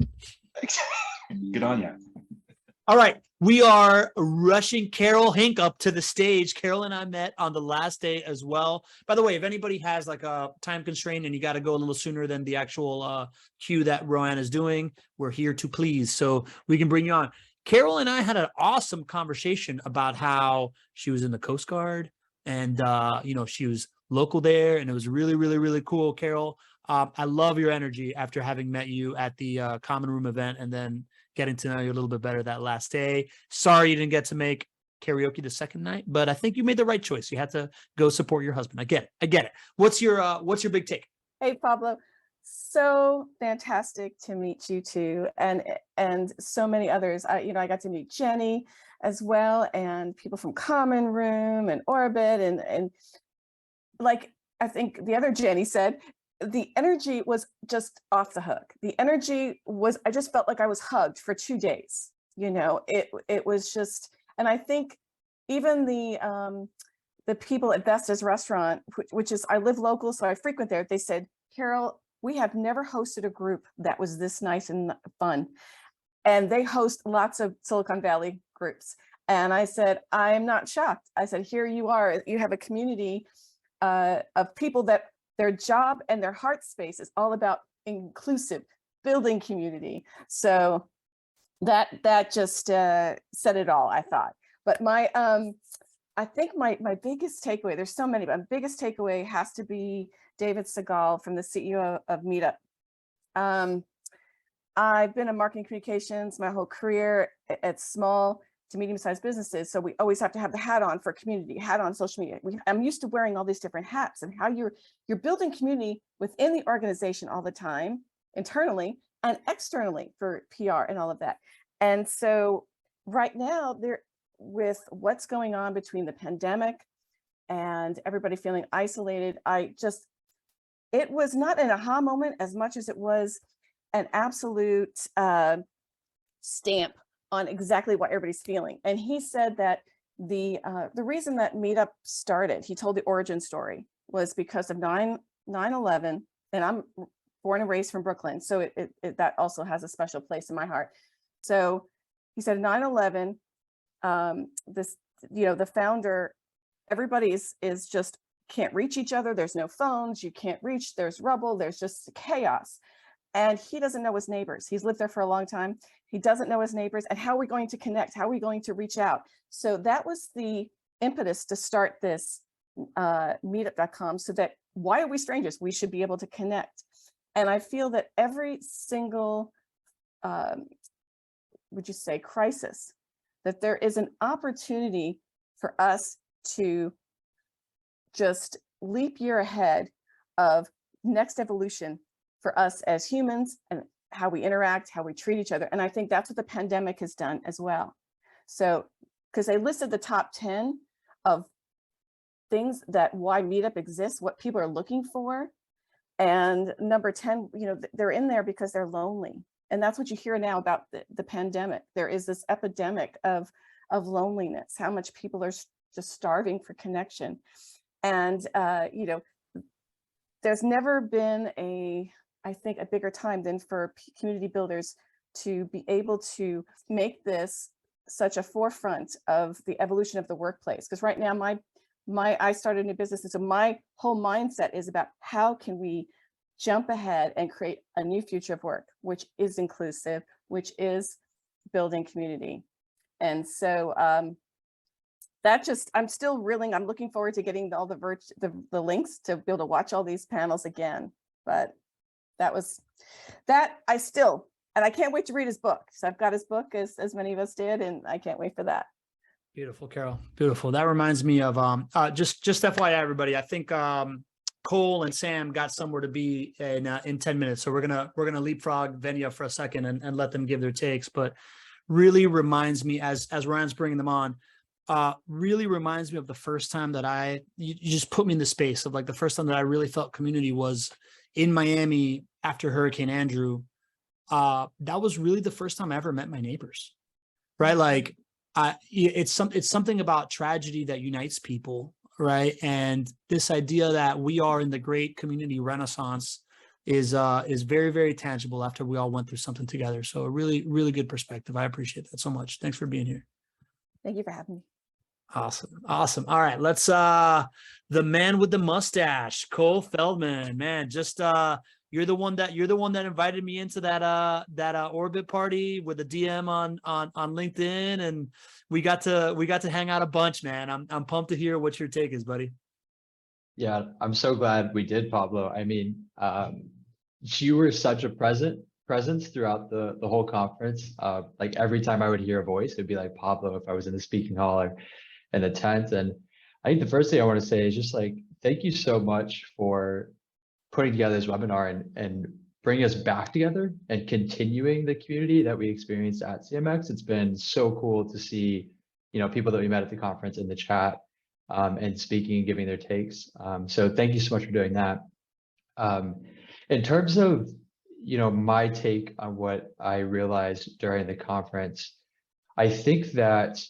Thanks. Good on you. All right. We are rushing Carol Hink up to the stage. Carol and I met on the last day as well. By the way, if anybody has like a time constraint and you got to go a little sooner than the actual queue that Roanne is doing, we're here to please. So we can bring you on. Carol and I had an awesome conversation about how she was in the Coast Guard and, she was local there. And it was really, really, really cool. Carol, I love your energy after having met you at the Common Room event and then getting to know you a little bit better that last day. Sorry you didn't get to make karaoke the second night, but I think you made the right choice. You had to go support your husband. I get it. What's your big take? Hey, Pablo. So fantastic to meet you too, and so many others. I got to meet Jenny as well, and people from Common Room and Orbit, and like I think the other Jenny said, the energy was just off the hook. The energy was, I just felt like I was hugged for 2 days. It was just, and I think even the people at Vesta's restaurant, which is, I live local, so I frequent there, they said, Carol, we have never hosted a group that was this nice and fun. And they host lots of Silicon Valley groups. And I said, I'm not shocked. I said, here you are, you have a community of people that their job and their heart space is all about inclusive, building community. So that just said it all, I thought. But I think my biggest takeaway, there's so many, but my biggest takeaway has to be David Segal from the CEO of Meetup. I've been in marketing communications my whole career at small to medium-sized businesses. So we always have to have the hat on for community, hat on social media. I'm used to wearing all these different hats, and how you're building community within the organization all the time, internally and externally for PR and all of that. And so right now, with what's going on between the pandemic and everybody feeling isolated, it was not an aha moment as much as it was an absolute stamp on exactly what everybody's feeling. And he said that the reason that Meetup started, he told the origin story, was because of 9/11, and I'm born and raised from Brooklyn, so that also has a special place in my heart. So he said 9/11, the founder, everybody is just can't reach each other. There's no phones, you can't reach, there's rubble, there's just chaos. And he doesn't know his neighbors. He's lived there for a long time. He doesn't know his neighbors. And how are we going to connect? How are we going to reach out? So that was the impetus to start this meetup.com, so that why are we strangers? We should be able to connect. And I feel that every single, would you say, crisis, that there is an opportunity for us to just leap year ahead of next evolution for us as humans, and how we interact, how we treat each other. And I think that's what the pandemic has done as well. So, because they listed the top 10 of things that why Meetup exists, what people are looking for. And number 10, they're in there because they're lonely. And that's what you hear now about the pandemic. There is this epidemic of loneliness, how much people are just starving for connection. And, there's never been I think a bigger time than for community builders to be able to make this such a forefront of the evolution of the workplace. Because right now, I started a new business, and so my whole mindset is about how can we jump ahead and create a new future of work, which is inclusive, which is building community. And so I'm still reeling. I'm looking forward to getting all the links to be able to watch all these panels again. But and I can't wait to read his book. So I've got his book, as many of us did, and I can't wait for that. Beautiful, Carol. Beautiful. That reminds me of just FYI, everybody. I think Cole and Sam got somewhere to be in 10 minutes. So we're gonna leapfrog Venia for a second and let them give their takes. But really reminds me, as Ryan's bringing them on, really reminds me of the first time that you just put me in the space of, like, the first time that I really felt community was in Miami after Hurricane Andrew. That was really the first time I ever met my neighbors, right? Like, it's something about tragedy that unites people, right? And this idea that we are in the great community renaissance is very, very tangible after we all went through something together. So a really, really good perspective. I appreciate that so much. Thanks for being here. Thank you for having me. Awesome. All right, let's the man with the mustache, Cole Feldman. Man, just you're the one that invited me into that Orbit party with a DM on LinkedIn, and we got to hang out a bunch, man. I'm pumped to hear what your take is, buddy. Yeah, I'm so glad we did, Pablo. I mean, you were such a present presence throughout the whole conference. Like every time I would hear a voice, it'd be like Pablo if I was in the speaking hall or in the tent. And I think the first thing I want to say is just like, thank you so much for putting together this webinar and bringing us back together and continuing the community that we experienced at CMX. It's been so cool to see, you know, people that we met at the conference in the chat and speaking and giving their takes. So thank you so much for doing that. In terms of, you know, my take on what I realized during the conference, I think that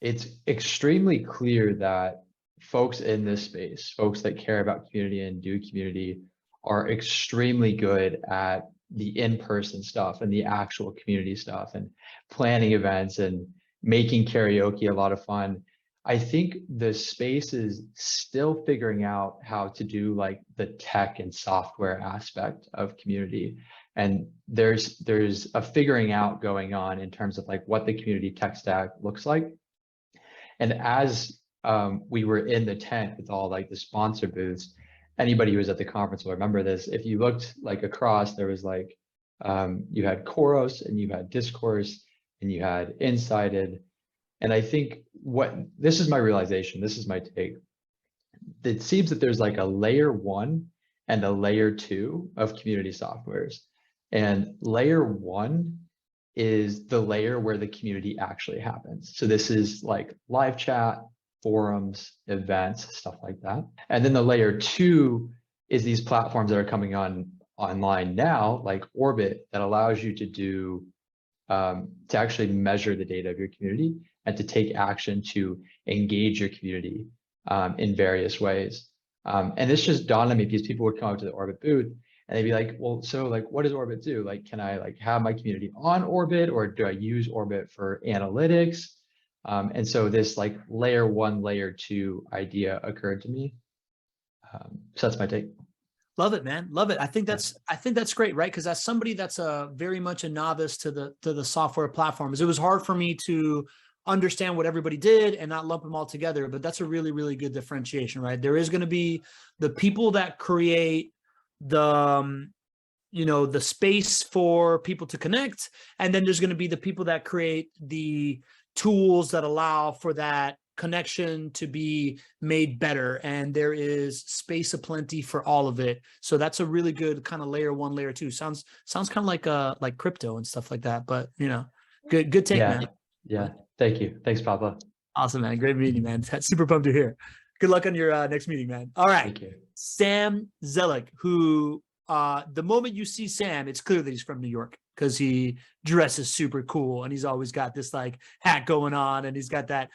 it's extremely clear that folks in this space, folks that care about community and do community, are extremely good at the in-person stuff and the actual community stuff and planning events and making karaoke a lot of fun. I think the space is still figuring out how to do like the tech and software aspect of community. And there's a figuring out going on in terms of like what the community tech stack looks like. And as we were in the tent with all like the sponsor booths, anybody who was at the conference will remember this. If you looked like across, there was like, you had Chorus and you had Discourse and you had Incited. And I think this is my realization, this is my take. It seems that there's like a layer 1 and a layer 2 of community softwares. And layer 1 is the layer where the community actually happens. So this is like live chat, forums, events, stuff like that. And then the layer 2 is these platforms that are coming online now, like Orbit, that allows you to do to actually measure the data of your community and to take action to engage your community in various ways. And this just dawned on me because people would come up to the Orbit booth and they'd be like, well, so like, what does Orbit do? Like, can I like have my community on Orbit, or do I use Orbit for analytics? And so this like layer 1, layer 2 idea occurred to me. So that's my take. Love it, man. Love it. I think that's great, right? Because as somebody that's very much a novice to the software platforms, it was hard for me to understand what everybody did and not lump them all together. But that's a really, really good differentiation, right? There is going to be the people that create the the space for people to connect, and then there's going to be the people that create the tools that allow for that connection to be made better, and there is space aplenty for all of it. So that's a really good kind of layer 1, layer 2. Sounds kind of like crypto and stuff like that, but good take, man. Yeah, thank you. Thanks, Pablo. Awesome, man. Great meeting, man. Super pumped to hear. Good luck on your next meeting, man. All right. Thank you. Sam Zelik, who the moment you see Sam, it's clear that he's from New York because he dresses super cool and he's always got this like hat going on and he's got that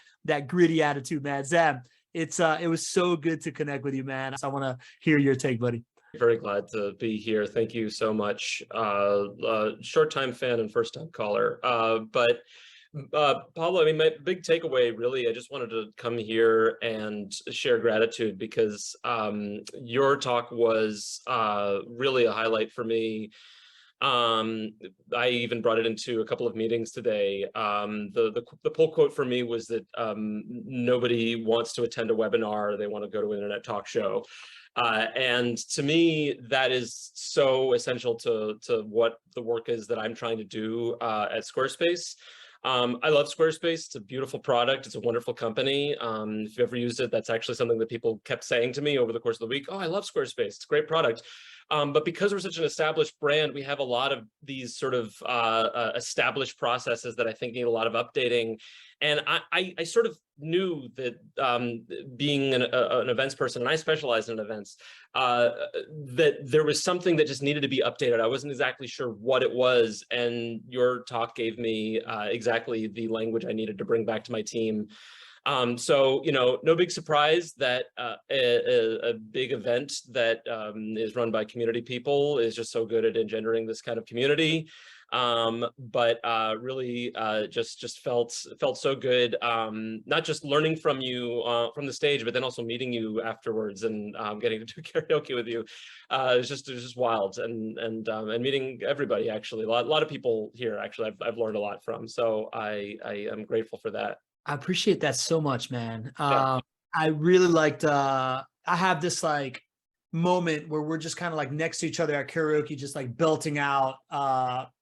gritty attitude, man. Sam, it was so good to connect with you, man. So I want to hear your take, buddy. Very glad to be here. Thank you so much. Short time fan and first time caller. But Pablo, I mean, my big takeaway, really, I just wanted to come here and share gratitude because your talk was really a highlight for me. I even brought it into a couple of meetings today. The pull quote for me was that nobody wants to attend a webinar, they want to go to an internet talk show. And to me, that is so essential to what the work is that I'm trying to do at Squarespace. I love Squarespace. It's a beautiful product. It's a wonderful company. If you've ever used it, that's actually something that people kept saying to me over the course of the week. Oh, I love Squarespace. It's a great product. But because we're such an established brand, we have a lot of these sort of established processes that I think need a lot of updating. And I sort of knew that being an events person, and I specialize in events, that there was something that just needed to be updated. I wasn't exactly sure what it was. And your talk gave me exactly the language I needed to bring back to my team. So, no big surprise that a big event that is run by community people is just so good at engendering this kind of community. But really just felt so good, not just learning from you from the stage, but then also meeting you afterwards and getting to do karaoke with you. It was just wild, and meeting everybody, actually. A lot of people here, actually, I've learned a lot from. So I am grateful for that. I appreciate that so much, man. Yeah. I really liked, I have this like moment where we're just kind of like next to each other at karaoke, just like belting out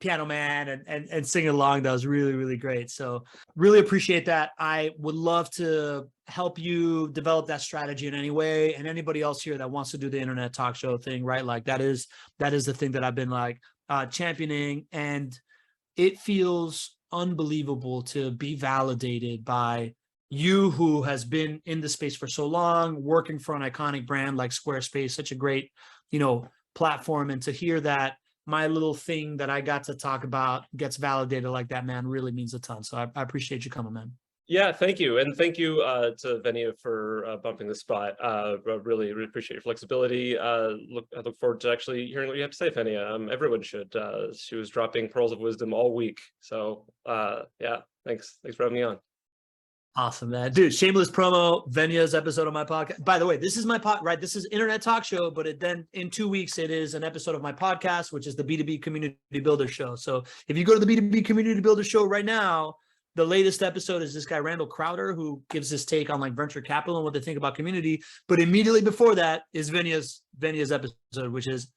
Piano Man and singing along. That was really, really great. So really appreciate that. I would love to help you develop that strategy in any way, and anybody else here that wants to do the internet talk show thing, right? Like that is the thing that I've been like championing, and it feels unbelievable to be validated by you, who has been in the space for so long, working for an iconic brand like Squarespace, such a great, platform. And to hear that my little thing that I got to talk about gets validated like that, man, really means a ton. So I appreciate you coming, man. Yeah, thank you. And thank you to Venia for bumping the spot. Really appreciate your flexibility. I look forward to actually hearing what you have to say, Venia. Everyone should. She was dropping pearls of wisdom all week. So yeah, thanks for having me on. Awesome, man. Dude, shameless promo, Venia's episode of my podcast. By the way, this is my right? This is Internet Talk Show, but then in 2 weeks, it is an episode of my podcast, which is the B2B Community Builder Show. So if you go to the B2B Community Builder Show right now, the latest episode is this guy, Randall Crowder, who gives his take on like venture capital and what they think about community. But immediately before that is Venia's episode, which is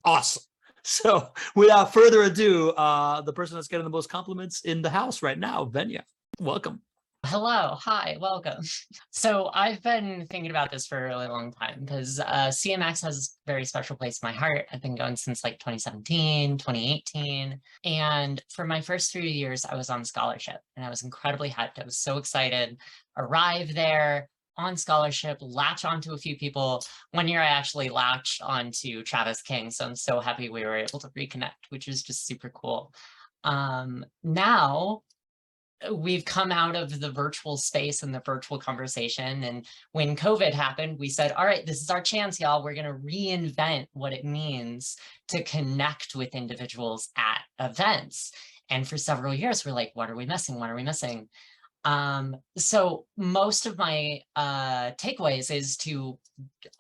awesome. So without further ado, the person that's getting the most compliments in the house right now, Venia, welcome. Hello, hi, welcome. So I've been thinking about this for a really long time because CMX has a very special place in my heart. I've been going since like 2017, 2018. And for my first 3 years, I was on scholarship and I was incredibly hyped. I was so excited, arrive there on scholarship, latch onto a few people. 1 year I actually latched onto Travis King. So I'm so happy we were able to reconnect, which is just super cool. Now, we've come out of the virtual space and the virtual conversation. And when COVID happened, we said, all right, this is our chance, y'all. We're going to reinvent what it means to connect with individuals at events. And for several years, we're like, what are we missing? What are we missing? So most of my takeaways is to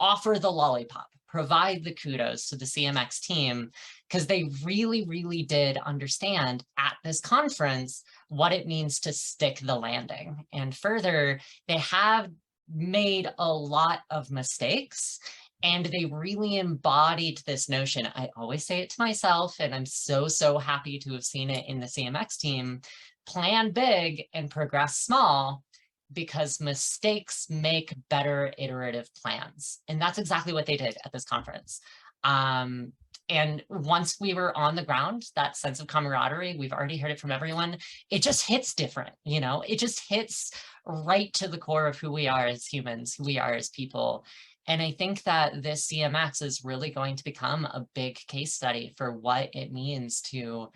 offer the lollipop, provide the kudos to the CMX team, because they really, really did understand at this conference what it means to stick the landing. And further, they have made a lot of mistakes and they really embodied this notion. I always say it to myself, and I'm so happy to have seen it in the CMX team. Plan big and progress small, because mistakes make better iterative plans. And that's exactly what they did at this conference. And once we were on the ground, that sense of camaraderie, we've already heard it from everyone, it just hits different, it just hits right to the core of who we are as humans, who we are as people. And I think that this CMX is really going to become a big case study for what it means to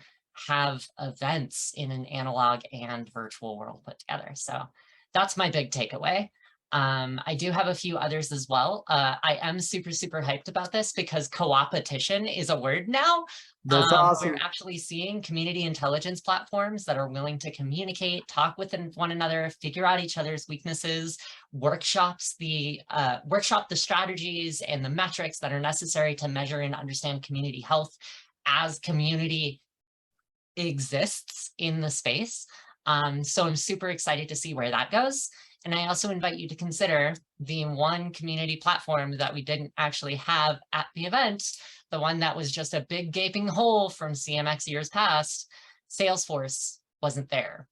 have events in an analog and virtual world put together. So that's my big takeaway. I do have a few others as well. I am super hyped about this because co-opetition is a word now. That's awesome. We're actually seeing community intelligence platforms that are willing to communicate, talk with one another, figure out each other's weaknesses, workshop the strategies and the metrics that are necessary to measure and understand community health as community exists in the space. So I'm super excited to see where that goes. And I also invite you to consider the one community platform that we didn't actually have at the event, the one that was just a big gaping hole from CMX years past. Salesforce wasn't there.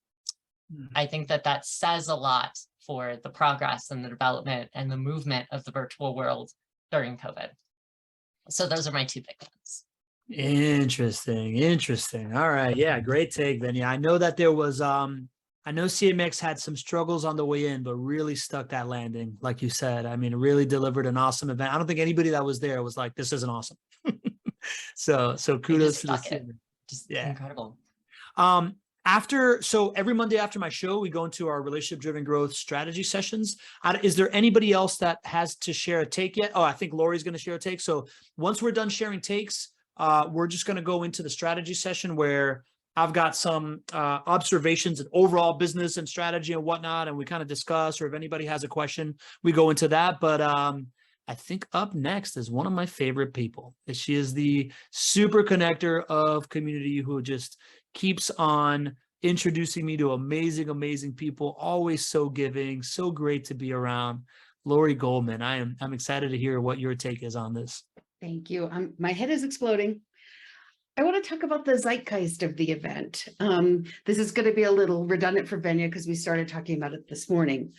I think that says a lot for the progress and the development and the movement of the virtual world during COVID. So those are my two big ones. Interesting. All right. Yeah, great take, Venia. I know that there was I know CMX had some struggles on the way in, but really stuck that landing, like you said. I mean, it really delivered an awesome event. I don't think anybody that was there was like, this isn't awesome. So kudos to the team. Just incredible. So every Monday after my show, we go into our relationship-driven growth strategy sessions. Is there anybody else that has to share a take yet? Oh, I think Lori's going to share a take. So once we're done sharing takes, we're just going to go into the strategy session where I've got some observations and overall business and strategy and whatnot, and we kind of discuss, or if anybody has a question, we go into that. But I think up next is one of my favorite people. She is the super connector of community who just keeps on introducing me to amazing people, always so giving, so great to be around. Lori Goldman. I'm excited to hear what your take is on this. Thank you. My head is exploding. I want to talk about the zeitgeist of the event. This is going to be a little redundant for Venia because we started talking about it this morning.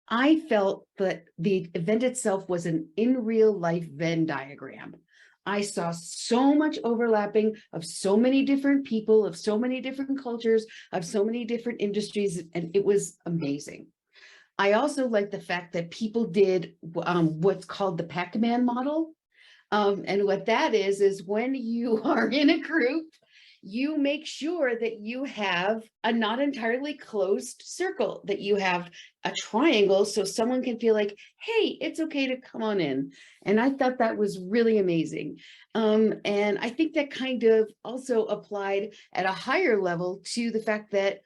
I felt that the event itself was an in real life Venn diagram. I saw so much overlapping of so many different people, of so many different cultures, of so many different industries, and it was amazing. I also like the fact that people did what's called the Pac-Man model. And what that is when you are in a group, you make sure that you have a not entirely closed circle, that you have a triangle so someone can feel like, hey, it's okay to come on in. And I thought that was really amazing. And I think that kind of also applied at a higher level to the fact that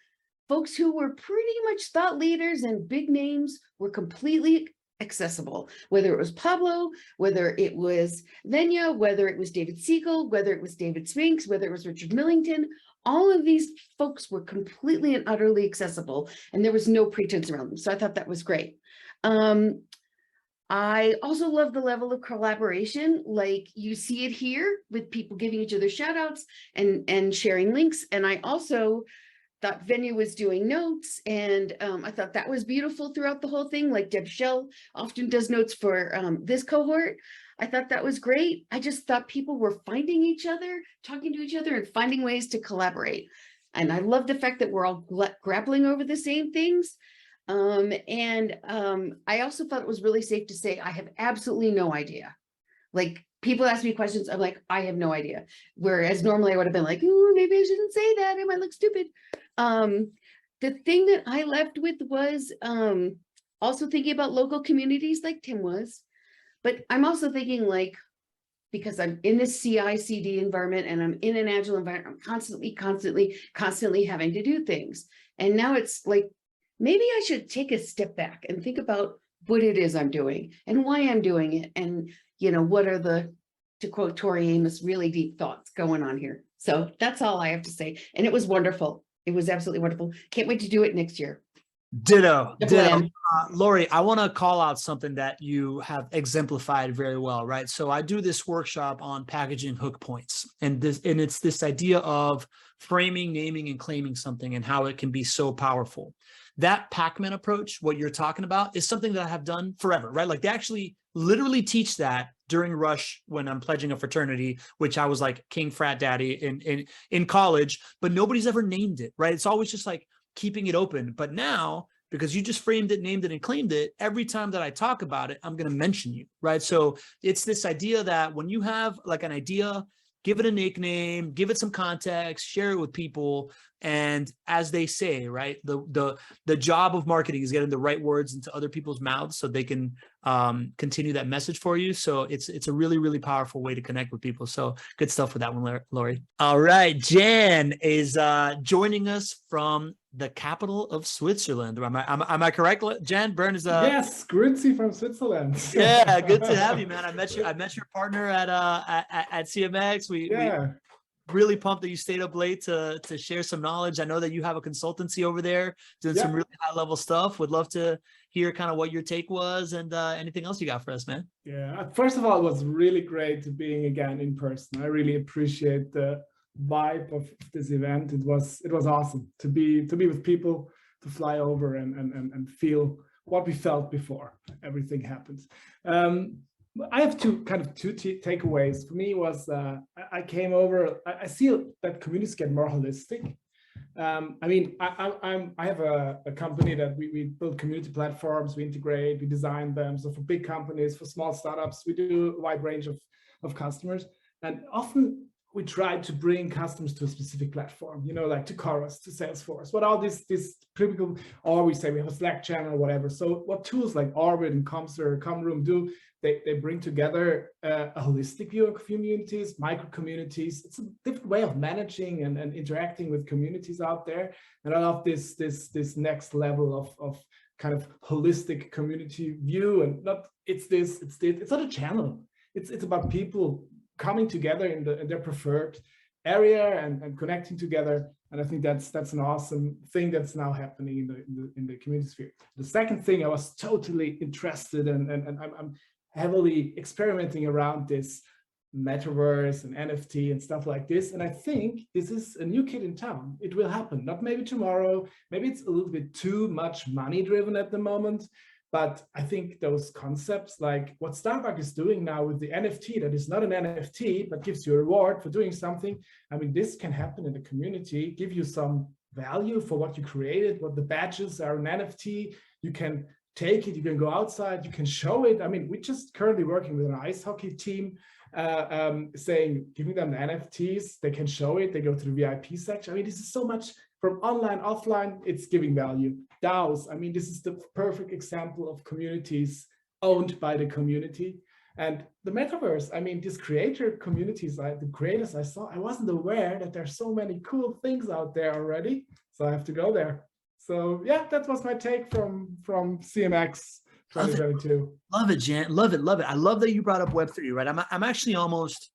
folks who were pretty much thought leaders and big names were completely accessible, whether it was Pablo, whether it was Venia, whether it was David Siegel, whether it was David Spinks, whether it was Richard Millington, all of these folks were completely and utterly accessible, and there was no pretense around them. So I thought that was great. I also love the level of collaboration, like you see it here with people giving each other shout outs and sharing links. And I also thought Venia was doing notes, and I thought that was beautiful throughout the whole thing. Like Deb Shell often does notes for this cohort. I thought that was great. I just thought people were finding each other, talking to each other, and finding ways to collaborate. And I love the fact that we're all grappling over the same things. I also thought it was really safe to say, I have absolutely no idea. Like, people ask me questions, I'm like, I have no idea. Whereas normally I would have been like, ooh, maybe I shouldn't say that, it might look stupid. The thing that I left with was also thinking about local communities like Tim was, but I'm also thinking, like, because I'm in this CI/CD environment and I'm in an agile environment, I'm constantly having to do things. And now it's like, maybe I should take a step back and think about what it is I'm doing and why I'm doing it. And, you know, what are the, to quote Tori Amos, really deep thoughts going on here. So that's all I have to say. And it was wonderful. It was absolutely wonderful. Can't wait to do it next year. Ditto. Lori, I want to call out something that you have exemplified very well, right? So I do this workshop on packaging hook points, and it's this idea of framing, naming, and claiming something and how it can be so powerful. That Pac-Man approach, what you're talking about, is something that I have done forever, right? Like, they actually literally teach that during Rush when I'm pledging a fraternity, which I was like king frat daddy in college, but nobody's ever named it, right? It's always just like keeping it open. But now, because you just framed it, named it, and claimed it, every time that I talk about it, I'm going to mention you, right? So it's this idea that when you have like an idea, give it a nickname, give it some context, share it with people. And as they say, right, the job of marketing is getting the right words into other people's mouths so they can continue that message for you. So it's a really, really powerful way to connect with people. So good stuff with that one, Lori. All right, Jan is joining us from the capital of Switzerland. Am I correct, Jan? Bern is yes, Grüezi from Switzerland. Yeah, good to have you, man. I met your partner at CMX. We really pumped that you stayed up late to share some knowledge. I know that you have a consultancy over there doing some really high level stuff. Would love to hear kind of what your take was and anything else you got for us, man. Yeah, first of all, it was really great to being again in person. I really appreciate the vibe of this event. It was awesome to be with people, to fly over and feel what we felt before everything happens. I have two takeaways. For me was I came over. I see that communities get more holistic. I mean, I have a company that we build community platforms. We integrate, we design them. So for big companies, for small startups, we do a wide range of customers, and often we try to bring customers to a specific platform, you know, like to Chorus, to Salesforce, what all these typical, or we say we have a Slack channel or whatever. So what tools like Orbit and Comroom do, they bring together a holistic view of communities, micro communities. It's a different way of managing and interacting with communities out there. And I love this next level of kind of holistic community view. And it's not a channel. It's about people coming together in their preferred area and connecting together. And I think that's an awesome thing that's now happening in the community sphere. The second thing I was totally interested in, and I'm heavily experimenting around this metaverse and NFT and stuff like this. And I think this is a new kid in town. It will happen, not maybe tomorrow. Maybe it's a little bit too much money driven at the moment. But I think those concepts, like what Starbucks is doing now with the NFT, that is not an NFT, but gives you a reward for doing something. I mean, this can happen in the community, give you some value for what you created, what the badges are an NFT. You can take it, you can go outside, you can show it. I mean, we're just currently working with an ice hockey team, saying, giving them the NFTs, they can show it, they go to the VIP section. I mean, this is so much from online, offline, it's giving value. DAOs, I mean, this is the perfect example of communities owned by the community. And the metaverse, I mean, these creator communities, the creators I saw, I wasn't aware that there's so many cool things out there already. So I have to go there. So yeah, that was my take from CMX 2022. Love it, Jan. Love it. Love it. I love that you brought up Web3, right? I'm actually almost,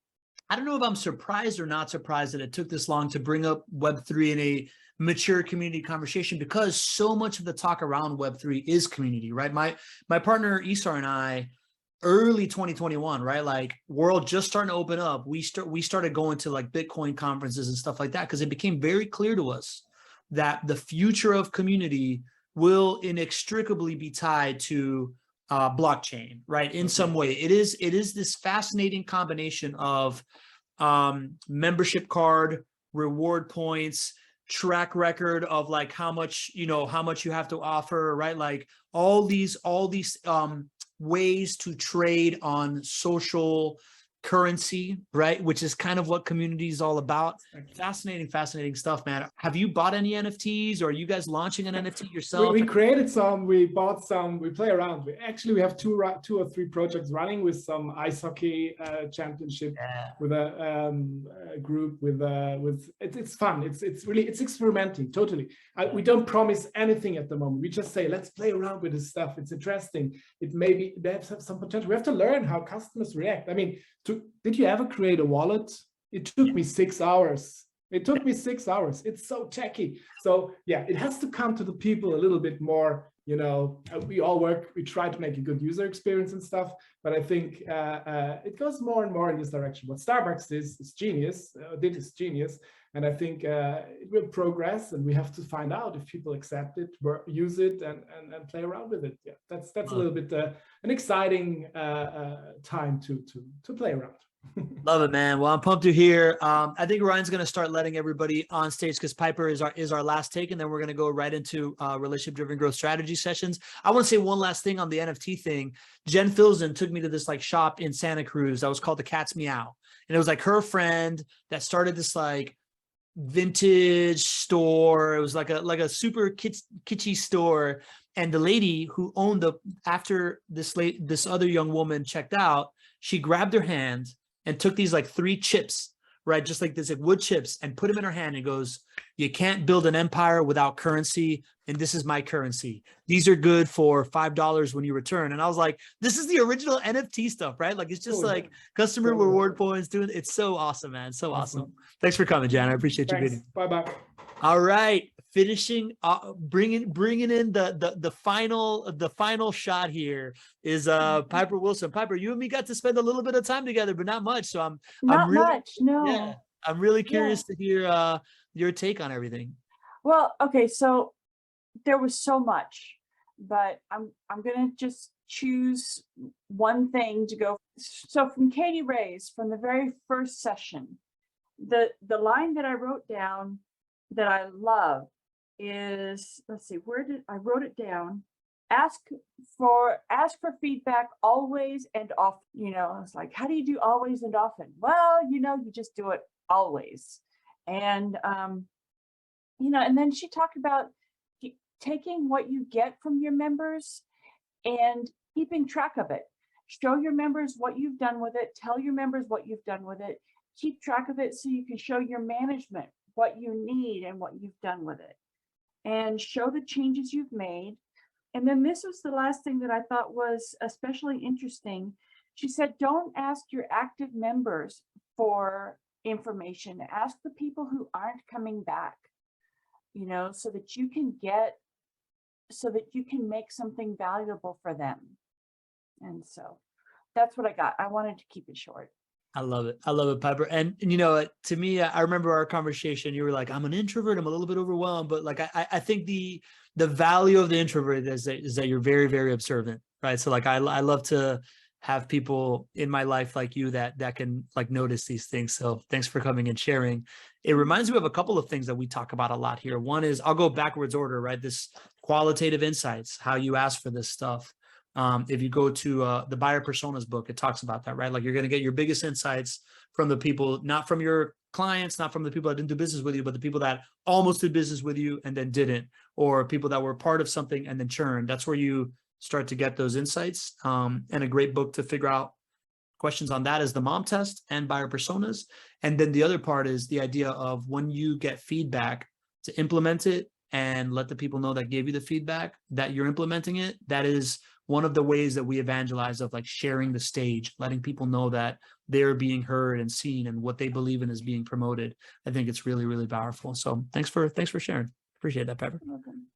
I don't know if I'm surprised or not surprised that it took this long to bring up Web3 in a mature community conversation, because so much of the talk around Web3 is community, right? My partner Isar and I, early 2021, right? Like world just starting to open up. We started going to like Bitcoin conferences and stuff like that, because it became very clear to us that the future of community will inextricably be tied to blockchain, right? In some way, it is this fascinating combination of membership card, reward points, track record of like how much you have to offer, right? Like all these ways to trade on social currency, right? Which is kind of what community is all about. Fascinating stuff, man. Have you bought any NFTs, or are you guys launching an NFT yourself? We created some, we bought some, we play around. We have two or three projects running with some ice hockey championship, with a group with it's fun. It's really experimenting totally. We don't promise anything at the moment. We just say, let's play around with this stuff. It's interesting. They have some potential. We have to learn how customers react. I mean, did you ever create a wallet? It took me 6 hours. It's so techy. So yeah, it has to come to the people a little bit more. We try to make a good user experience and stuff, but I think it goes more and more in this direction. What Starbucks is genius, genius. And I think it will progress, and we have to find out if people accept it, use it, and play around with it. Yeah, that's a little bit an exciting time to play around. Love it, man. Well, I'm pumped to hear. I think Ryan's going to start letting everybody on stage, because Piper is our last take, and then we're going to go right into relationship-driven growth strategy sessions. I want to say one last thing on the NFT thing. Jen Filzen took me to this like shop in Santa Cruz that was called the Cat's Meow, and it was like her friend that started this like vintage store. It was like a super kitschy store, and the lady who owned after this other young woman checked out, she grabbed her hand and took these like 3 chips, right? Just like this, like wood chips, and put them in her hand and goes, "You can't build an empire without currency. And this is my currency. These are good for $5 when you return." And I was like, this is the original NFT stuff, right? Like, it's just like customer reward points doing. It's so awesome, man. So awesome. Thanks for coming, Jan. I appreciate you being. Bye-bye. All right. Finishing, bringing in the final shot here is Piper Wilson. Piper, you and me got to spend a little bit of time together, but not much. So I'm really curious to hear your take on everything. Well, okay, so there was so much, but I'm gonna just choose one thing to go. So from Katie Ray's, from the very first session, the line that I wrote down that I love is, let's see, where did I wrote it down? Ask for feedback always and often. I was like, how do you do always and often? Well, you just do it always. And and then she talked about taking what you get from your members and keeping track of it. Show your members what you've done with it. Tell your members what you've done with it. Keep track of it so you can show your management what you need and what you've done with it. And show the changes you've made. And then this was the last thing that I thought was especially interesting. She said, don't ask your active members for information. Ask the people who aren't coming back, so that you can make something valuable for them. And so that's what I got. I wanted to keep it short. I love it. I love it, Piper. And to me, I remember our conversation. You were like, I'm an introvert. I'm a little bit overwhelmed, but like, I think the value of the introvert is that you're very, very observant, right? So like, I love to have people in my life like you that can like notice these things. So thanks for coming and sharing. It reminds me of a couple of things that we talk about a lot here. One is, I'll go backwards order, right? This qualitative insights, how you ask for this stuff. If you go to the buyer personas book, it talks about that, right? Like, you're going to get your biggest insights from the people, not from your clients, not from the people that didn't do business with you, but the people that almost did business with you and then didn't, or people that were part of something and then churned. That's where you start to get those insights. And a great book to figure out questions on that is the Mom Test and Buyer Personas. And then the other part is the idea of, when you get feedback, to implement it and let the people know that gave you the feedback that you're implementing it. That is one of the ways that we evangelize, of like sharing the stage, letting people know that they're being heard and seen and what they believe in is being promoted. I think it's really, really powerful. So thanks for sharing. Appreciate that, Pepper. You're welcome.